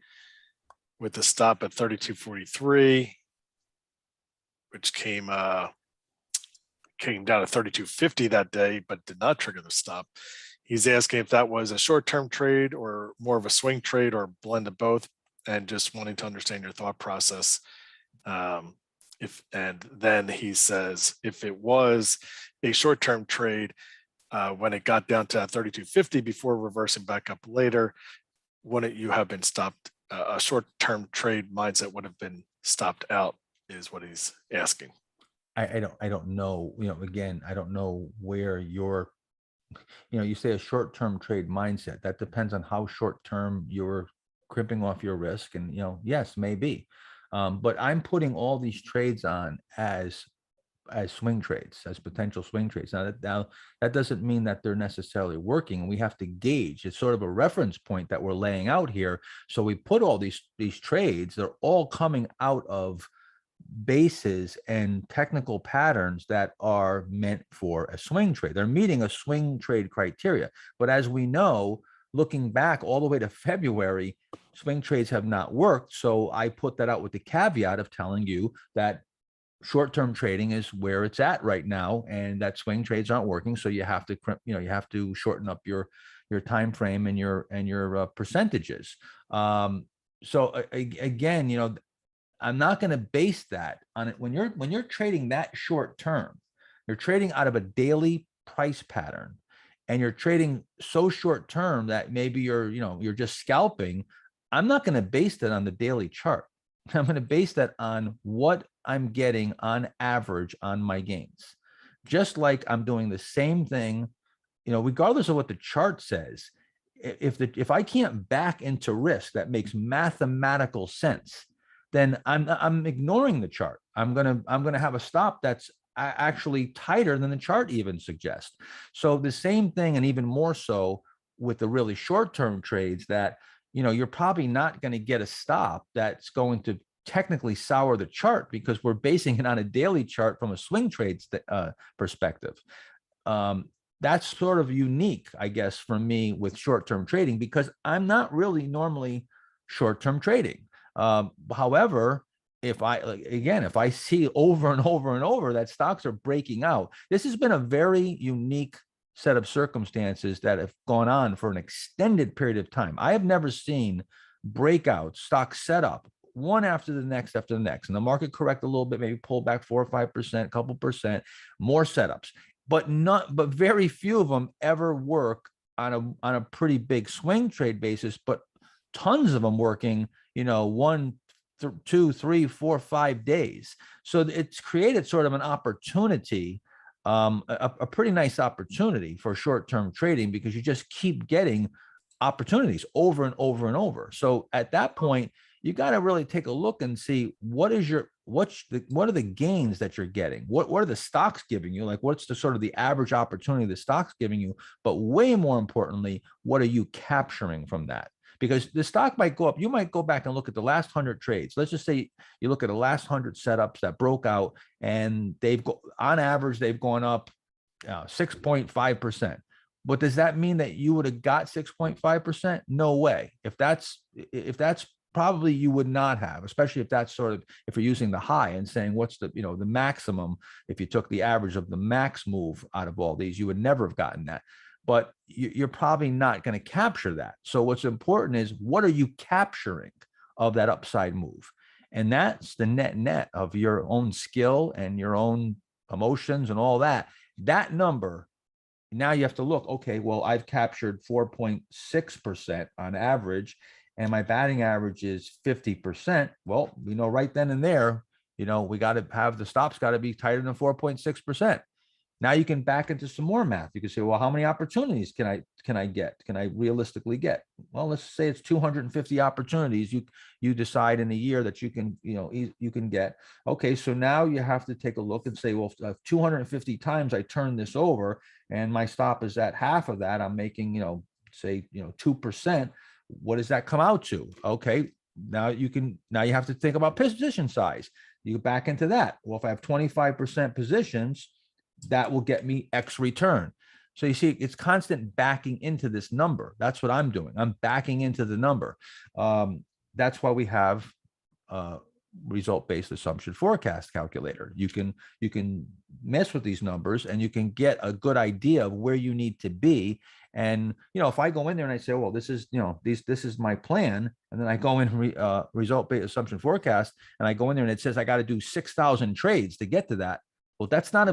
with the stop at 32.43. Which came down to 32.50 that day, but did not trigger the stop. He's asking if that was a short-term trade or more of a swing trade or blend of both, and just wanting to understand your thought process. And then he says, if it was a short-term trade, when it got down to 32.50 before reversing back up later, wouldn't you have been stopped? A short-term trade mindset would have been stopped out, is what he's asking. I don't know, again, I don't know where you're, you say a short-term trade mindset. That depends on how short-term you're crimping off your risk. And, yes, maybe. But I'm putting all these trades on as swing trades, as potential swing trades. Now that doesn't mean that they're necessarily working. We have to gauge. It's sort of a reference point that we're laying out here. So we put all these trades, they're all coming out of bases and technical patterns that are meant for a swing trade. They're meeting a swing trade criteria. But as we know, looking back all the way to February, swing trades have not worked. So I put that out with the caveat of telling you that short-term trading is where it's at right now, and that swing trades aren't working. So you have to, you have to shorten up your time frame and your percentages. So again, I'm not going to base that on it. When you're trading that short term, you're trading out of a daily price pattern, and you're trading so short term that maybe you're just scalping. I'm not going to base that on the daily chart. I'm going to base that on what I'm getting on average on my gains. Just like I'm doing the same thing, regardless of what the chart says. If I can't back into risk that makes mathematical sense, then I'm ignoring the chart. I'm gonna have a stop that's actually tighter than the chart even suggests. So the same thing, and even more so with the really short-term trades, that you're probably not going to get a stop that's going to technically sour the chart because we're basing it on a daily chart from a swing trade perspective. That's sort of unique, I guess, for me with short-term trading because I'm not really normally short-term trading. However, if I see over and over and over that stocks are breaking out, this has been a very unique set of circumstances that have gone on for an extended period of time. I have never seen breakouts, stocks set up one after the next, and the market correct a little bit, maybe pull back 4 or 5%, a couple percent, more setups, but very few of them ever work on a pretty big swing trade basis, but tons of them working, 1, 2, 3, 4, 5 days. So it's created sort of an opportunity, a pretty nice opportunity for short-term trading because you just keep getting opportunities over and over and over. So at that point, you got to really take a look and see what are the gains that you're getting? What are the stocks giving you? Like what's the sort of the average opportunity the stock's giving you? But way more importantly, what are you capturing from that? Because the stock might go up. You might go back and look at the last 100 trades. Let's just say you look at the last 100 setups that broke out and on average, they've gone up 6.5%. But does that mean that you would have got 6.5%? No way. If that's probably you would not have, especially if that's if you're using the high and saying what's the maximum. If you took the average of the max move out of all these, you would never have gotten that. But you're probably not going to capture that. So what's important is what are you capturing of that upside move? And that's the net of your own skill and your own emotions and all that. That number, now you have to look, okay, well, I've captured 4.6% on average, and my batting average is 50%. Well, we know right then and there, we got to have the stops got to be tighter than 4.6%. Now you can back into some more math. You can say, well, how many opportunities can I get? Can I realistically get? Well, let's say it's 250 opportunities you decide in a year that you can get. Okay, so now you have to take a look and say, well, 250 times I turn this over and my stop is at half of that. I'm making, say, 2%. What does that come out to? Okay, now you have to think about position size. You back into that. Well, if I have 25% positions, that will get me X return. So you see, it's constant backing into this number. That's what I'm doing. I'm backing into the number. That's why we have result-based assumption forecast calculator. You can mess with these numbers and you can get a good idea of where you need to be. And if I go in there and I say, well, this is this is my plan, and then I go in result-based assumption forecast, and I go in there and it says I got to do 6,000 trades to get to that. Well, that's not a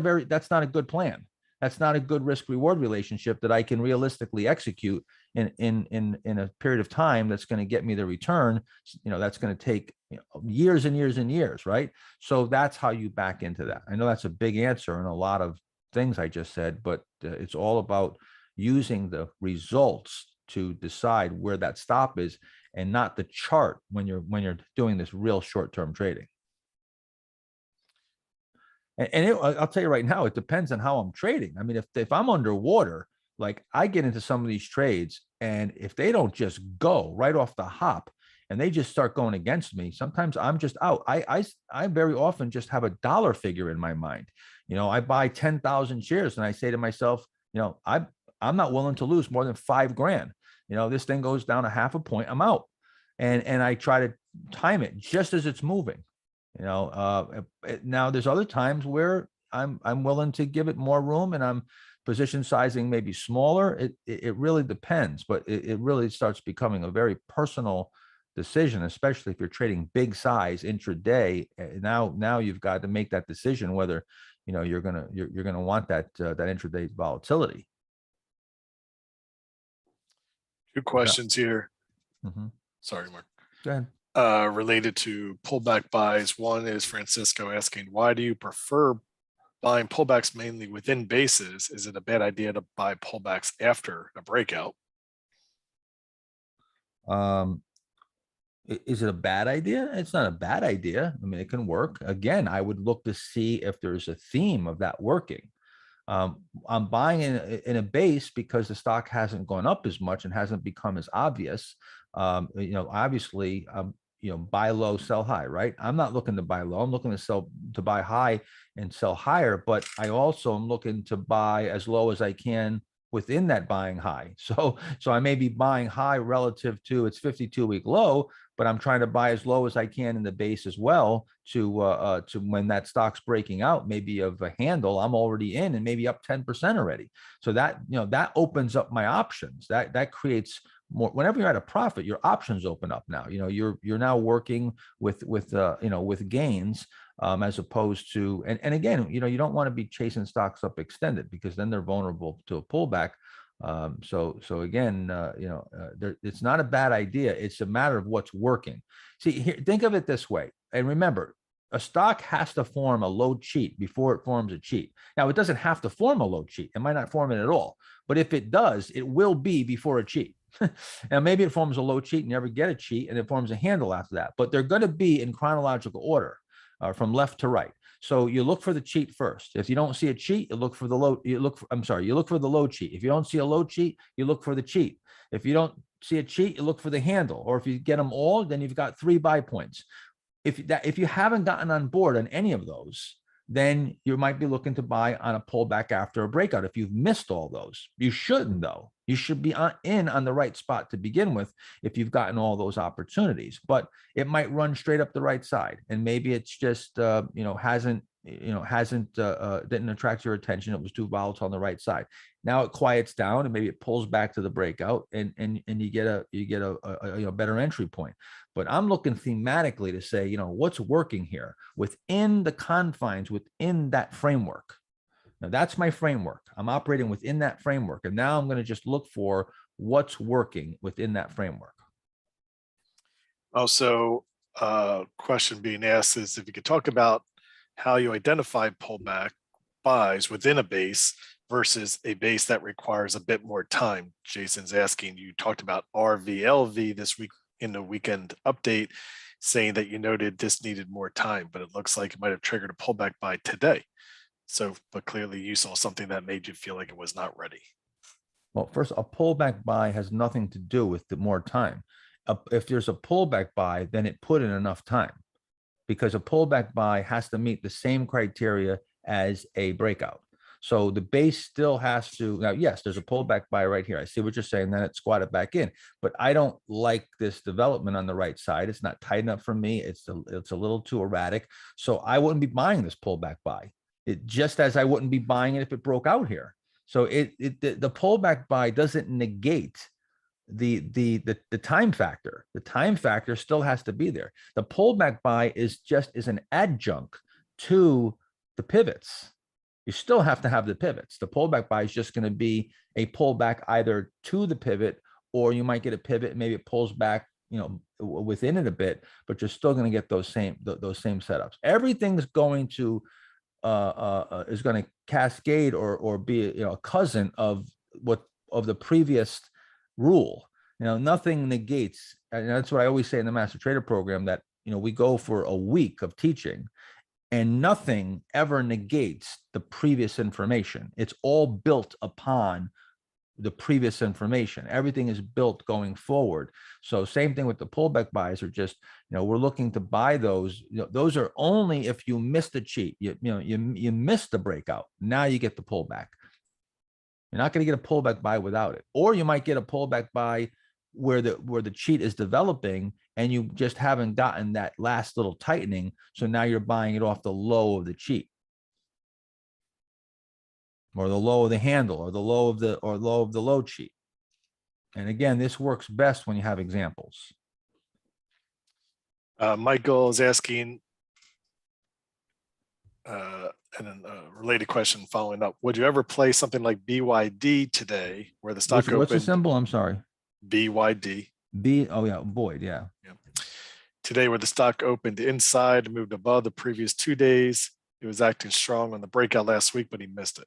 good plan. That's not a good risk reward relationship that I can realistically execute in a period of time that's going to get me the return. That's going to take years and years and years, right? So that's how you back into that. I know that's a big answer and a lot of things I just said, but it's all about using the results to decide where that stop is and not the chart when you're doing this real short-term trading. And I'll tell you right now, it depends on how I'm trading. I mean, if I'm underwater, like I get into some of these trades, and if they don't just go right off the hop and they just start going against me, sometimes I'm just out. I very often just have a dollar figure in my mind. I buy 10,000 shares and I say to myself, I'm not willing to lose more than $5,000. This thing goes down a half a point, I'm out. And I try to time it just as it's moving. Now there's other times where I'm willing to give it more room and I'm position sizing maybe smaller. It really depends, but it really starts becoming a very personal decision, especially if you're trading big size intraday. Now you've got to make that decision whether you're gonna want that intraday volatility. Two questions here. Mm-hmm. Sorry, Mark. Go ahead. Related to pullback buys. One is Francisco asking, why do you prefer buying pullbacks mainly within bases? Is it a bad idea to buy pullbacks after a breakout? Is it a bad idea? It's not a bad idea. I mean, it can work. Again, I would look to see if there's a theme of that working. I'm buying in a base because the stock hasn't gone up as much and hasn't become as obvious. Obviously, buy low, sell high, right? I'm not looking to buy low. I'm looking to buy high and sell higher, but I also am looking to buy as low as I can within that buying high. So I may be buying high relative to its 52-week low, but I'm trying to buy as low as I can in the base as well to when that stock's breaking out, maybe of a handle, I'm already in and maybe up 10% already. So that, that opens up my options. That creates more. Whenever you're at a profit, your options open up now. You're now working with gains, as opposed to, and again, you don't want to be chasing stocks up extended, because then they're vulnerable to a pullback. So again, it's not a bad idea. It's a matter of what's working. See, here, think of it this way. And remember, a stock has to form a low cheat before it forms a cheat. Now, it doesn't have to form a low cheat. It might not form it at all. But if it does, it will be before a cheat. Now, maybe it forms a low cheat and never get a cheat, and it forms a handle after that. But they're going to be in chronological order, from left to right. So you look for the cheat first. If you don't see a cheat, you look for the low. You look for the low cheat. If you don't see a low cheat, you look for the cheat. If you don't see a cheat, you look for the handle. Or if you get them all, then you've got 3 buy points. If you haven't gotten on board on any of those, then you might be looking to buy on a pullback after a breakout. If you've missed all those, you shouldn't, though. You should be on the right spot to begin with if you've gotten all those opportunities. But it might run straight up the right side, and maybe it's just didn't attract your attention. It was too volatile on the right side. Now it quiets down, and maybe it pulls back to the breakout, and you get a better entry point. But I'm looking thematically to say, what's working here within the confines, within that framework. Now, that's my framework. I'm operating within that framework. And now I'm going to just look for what's working within that framework. Also, question being asked is if you could talk about how you identify pullback buys within a base versus a base that requires a bit more time. Jason's asking, you talked about RVLV this week in the weekend update, saying that you noted this needed more time, but it looks like it might have triggered a pullback buy today. So, but clearly you saw something that made you feel like it was not ready. Well, first, a pullback buy has nothing to do with the more time. If there's a pullback buy, then it put in enough time, because a pullback buy has to meet the same criteria as a breakout. So the base still has to, now, yes, there's a pullback buy right here. I see what you're saying, then it squatted back in, but I don't like this development on the right side. It's not tight enough for me. It's a little too erratic. So I wouldn't be buying this pullback buy. It just as I wouldn't be buying it if it broke out here. So the pullback buy doesn't negate the time factor. The time factor still has to be there. The pullback buy is an adjunct to the pivots. You still have to have the pivots. The pullback buy is just going to be a pullback either to the pivot, or you might get a pivot, maybe it pulls back, within it a bit, but you're still going to get those same setups. Everything's going to is going to cascade or be a cousin of the previous rule. Nothing negates, and that's what I always say in the Master Trader program, that we go for a week of teaching, and nothing ever negates the previous information. It's all built upon the previous information. Everything is built going forward. So same thing with the pullback buys, are just, we're looking to buy those. Those are only if you missed the cheat. You missed the breakout. Now you get the pullback. You're not going to get a pullback buy without it. Or you might get a pullback buy where the cheat is developing, and you just haven't gotten that last little tightening. So now you're buying it off the low of the cheat, or the low of the handle, or the low of the low cheat. And again, this works best when you have examples. Michael is asking, and then a related question following up. Would you ever play something like BYD today, where the stock opened? What's the symbol? I'm sorry. BYD. Oh yeah, Boyd. Yeah. Today, where the stock opened inside, moved above the previous 2 days. It was acting strong on the breakout last week, but he missed it.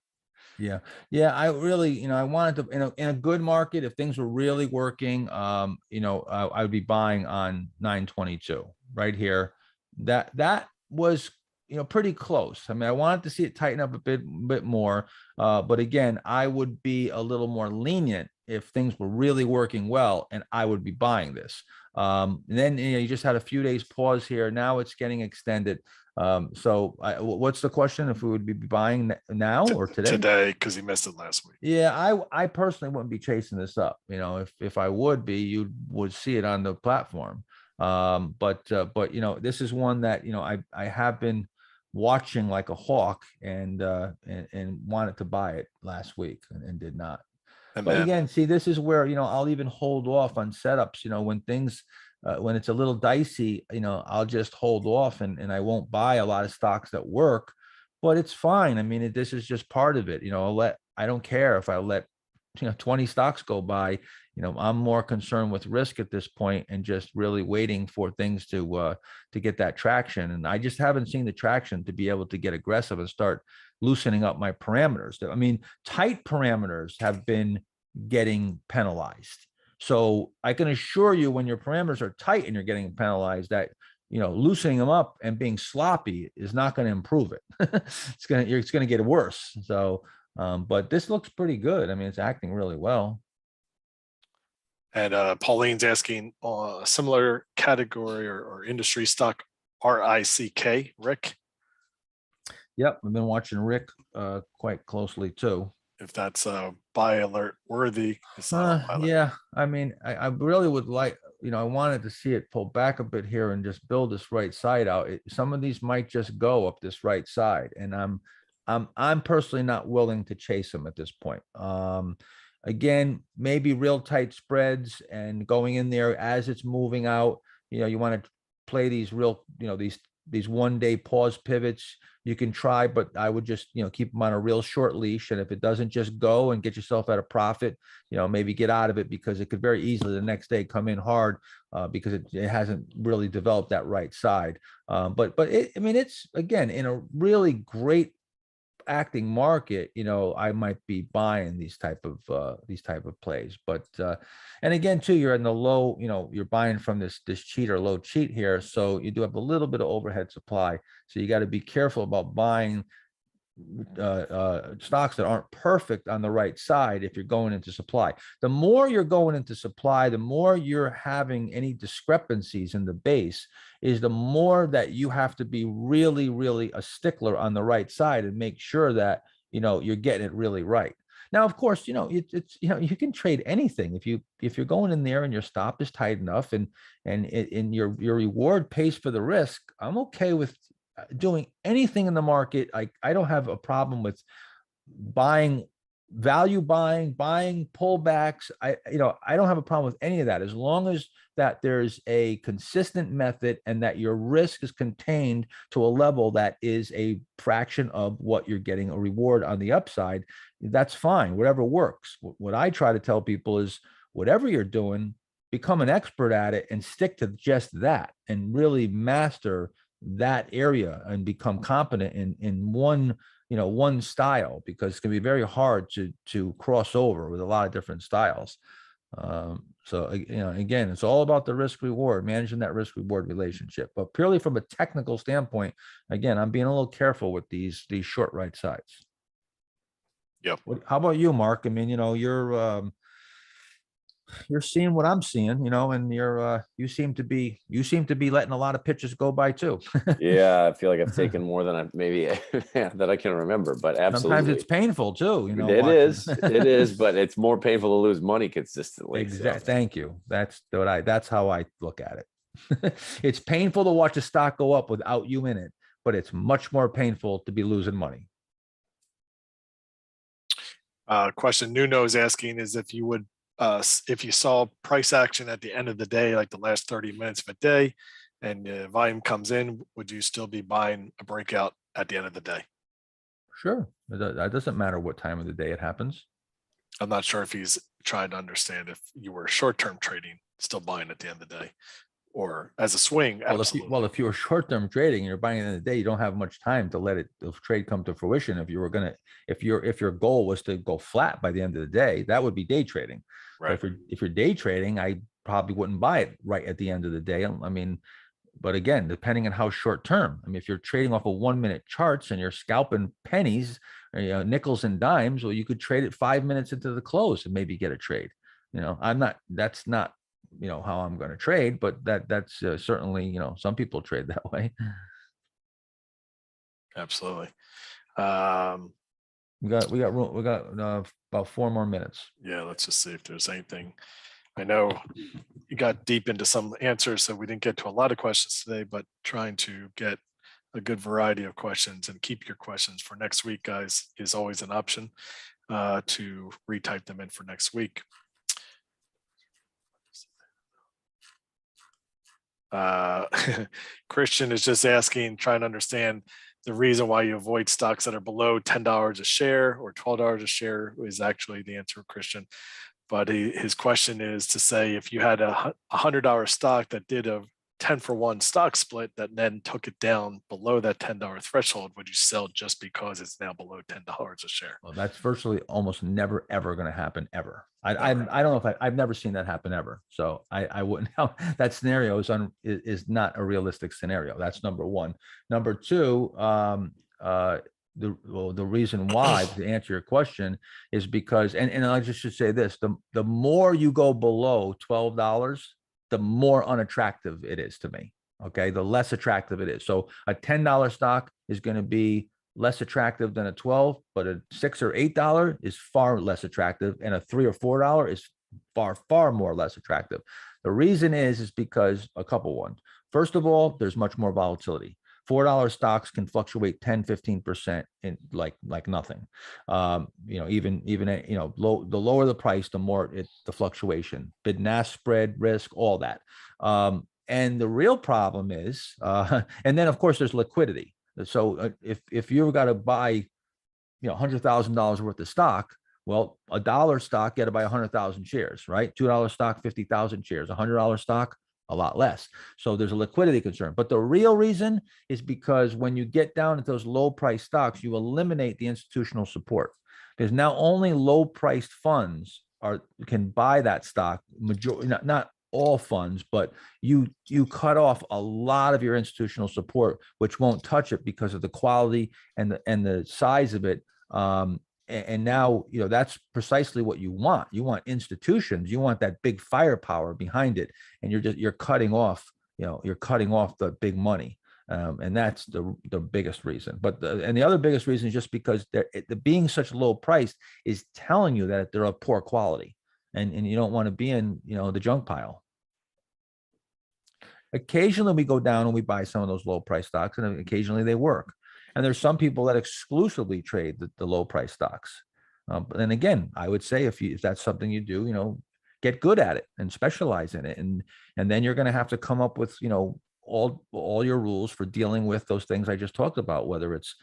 Yeah. I really, I wanted to, in a good market, if things were really working, I would be buying on 922 right here. That was, pretty close. I mean, I wanted to see it tighten up a bit more. But again, I would be a little more lenient if things were really working well, and I would be buying this. And then you just had a few days pause here. Now it's getting extended. What's the question? If we would be buying now or today? Today, because he missed it last week. Yeah, I personally wouldn't be chasing this up. If I would be, you would see it on the platform. But this is one that I have been watching like a hawk and wanted to buy it last week and did not. And But then again, see, this is where I'll even hold off on setups. When things when it's a little dicey, I'll just hold off and I won't buy a lot of stocks that work. But it's fine. I mean, this is just part of it. I don't care if I let 20 stocks go by. I'm more concerned with risk at this point and just really waiting for things to get that traction. And I just haven't seen the traction to be able to get aggressive and start loosening up my parameters. I mean, tight parameters have been getting penalized. So I can assure you, when your parameters are tight and you're getting penalized, that loosening them up and being sloppy is not going to improve it. It's going to get worse. So, but this looks pretty good. I mean, it's acting really well. And Pauline's asking a similar category or industry stock, RICK, Rick, Yep, I've been watching Rick quite closely too. if that's buy alert worthy. It's not a buy alert. Yeah, I mean, I really would like, I wanted to see it pull back a bit here and just build this right side out. Some of these might just go up this right side, and I'm personally not willing to chase them at this point. Again, maybe real tight spreads and going in there as it's moving out. You want to play these real, these 1 day pause pivots. You can try, but I would just, keep them on a real short leash. And if it doesn't just go and get yourself at a profit, maybe get out of it, because it could very easily the next day come in hard because it hasn't really developed that right side. But it's, again, in a really great acting market, I might be buying these type of plays. But and again too, you're in the low, you're buying from this cheat or low cheat here, so you do have a little bit of overhead supply. So you got to be careful about buying stocks that aren't perfect on the right side if you're going into supply. The more you're going into supply, the more you're having any discrepancies in the base, is the more that you have to be really, really a stickler on the right side and make sure that you're getting it really right. Now, of course, it's you can trade anything if you're going in there and your stop is tight enough and your reward pays for the risk. I'm okay with doing anything in the market. I don't have a problem with buying value, buying pullbacks. I don't have a problem with any of that, as long as that there's a consistent method and that your risk is contained to a level that is a fraction of what you're getting a reward on the upside. That's fine, whatever works. What I try to tell people is, whatever you're doing, become an expert at it and stick to just that and really master that area and become competent in one style, because it's going to be very hard to cross over with a lot of different styles. So again, it's all about the risk reward, managing that risk reward relationship. But purely from a technical standpoint, again, I'm being a little careful with these short right sides. Yep. How about you, Mark? I mean, you're seeing what I'm seeing, and you seem to be letting a lot of pitches go by too. Yeah, I feel like I've taken more than that I can remember, but absolutely. Sometimes it's painful too, It is, but it's more painful to lose money consistently. Exactly. So. Thank you. That's how I look at it. It's painful to watch a stock go up without you in it, but it's much more painful to be losing money. Question Nuno is asking is if you saw price action at the end of the day, like the last 30 minutes of a day, and volume comes in, would you still be buying a breakout at the end of the day? Sure. That doesn't matter what time of the day it happens. I'm not sure if he's trying to understand if you were short-term trading, still buying at the end of the day, or as a swing. Well, if you were short-term trading and you're buying at the end of the day, you don't have much time to let the trade come to fruition. If your goal was to go flat by the end of the day, that would be day trading. Right. If you're day trading, I probably wouldn't buy it right at the end of the day. I mean, but again, depending on how short term. I mean, if you're trading off of 1 minute charts and you're scalping pennies, or, nickels and dimes, well, you could trade it 5 minutes into the close and maybe get a trade. that's not, how I'm going to trade, but that's certainly, some people trade that way. Absolutely. We got about 4 more minutes. Yeah, let's just see if there's anything. I know you got deep into some answers, so we didn't get to a lot of questions today, but trying to get a good variety of questions and keep your questions for next week, guys, is always an option to retype them in for next week. Christian is just asking, trying to understand the reason why you avoid stocks that are below $10 a share or $12 a share is actually the answer, Christian. But his question is to say, if you had a $100 stock that did a 10-for-1 stock split that then took it down below that $10 threshold, would you sell just because it's now below $10 a share? Well, that's virtually almost never, ever going to happen ever. I Never. don't know if I've never seen that happen ever. So I wouldn't know. That scenario is not a realistic scenario. That's number one. Number two, the reason why, to answer your question, is because, and I just should say this, the more you go below $12, the more unattractive it is to me. Okay. The less attractive it is. So a $10 stock is going to be less attractive than a 12, but a $6 or $8 is far less attractive. And a $3 or $4 is far, far more less attractive. The reason is because a couple ones. First of all, there's much more volatility. $4 stocks can fluctuate 10, 15% in like nothing. Even the lower the price, the more the fluctuation, bid and ask spread, risk, all that. And the real problem is, and then of course there's liquidity. So if you've got to buy, $100,000 worth of stock, well, a $1 stock, you got to buy 100,000 shares, right? $2 stock, 50,000 shares. $100 stock, a lot less. So there's a liquidity concern. But the real reason is because when you get down at those low price stocks, you eliminate the institutional support, because now only low priced funds can buy that stock. Majority, not all funds, but you cut off a lot of your institutional support, which won't touch it because of the quality and the size of it. And now, that's precisely what you want. You want institutions, you want that big firepower behind it. And you're cutting off, the big money. And that's the biggest reason. But the other biggest reason is just because the being such low priced is telling you that they're of poor quality, and you don't want to be in, the junk pile. Occasionally we go down and we buy some of those low price stocks, and occasionally they work. And there's some people that exclusively trade the low price stocks. And again, I would say if that's something you do, get good at it and specialize in it. And then you're going to have to come up with, all your rules for dealing with those things I just talked about, whether it's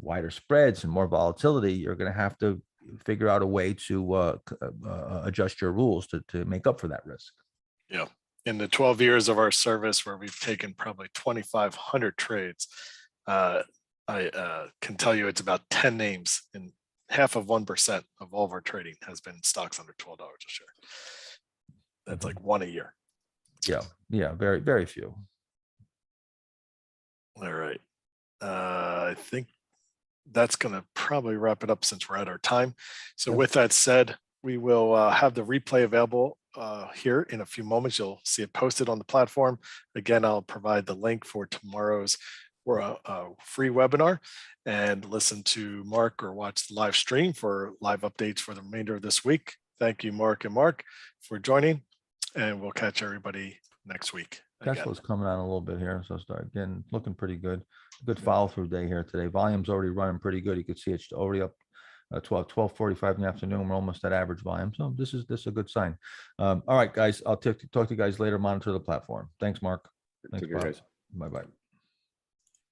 wider spreads and more volatility. You're going to have to figure out a way to adjust your rules to make up for that risk. Yeah. In the 12 years of our service, where we've taken probably 2,500 trades, I can tell you it's about 10 names, and half of 1% of all of our trading has been stocks under $12 a share. That's like one a year. Yeah. Very, very few. All right. I think that's going to probably wrap it up since we're at our time. So with that said, we will have the replay available here in a few moments. You'll see it posted on the platform. Again, I'll provide the link for tomorrow's free webinar, and listen to Mark or watch the live stream for live updates for the remainder of this week. Thank you, Mark and Mark, for joining, and we'll catch everybody next week. Tesla's coming on a little bit here, so again, looking pretty good. Good follow through day here today. Volume's already running pretty good. You can see it's already up 12:45 in the afternoon. We're almost at average volume, so this is a good sign. All right, guys, I'll talk to you guys later. Monitor the platform. Thanks, Mark. Thanks, Bob. Bye bye.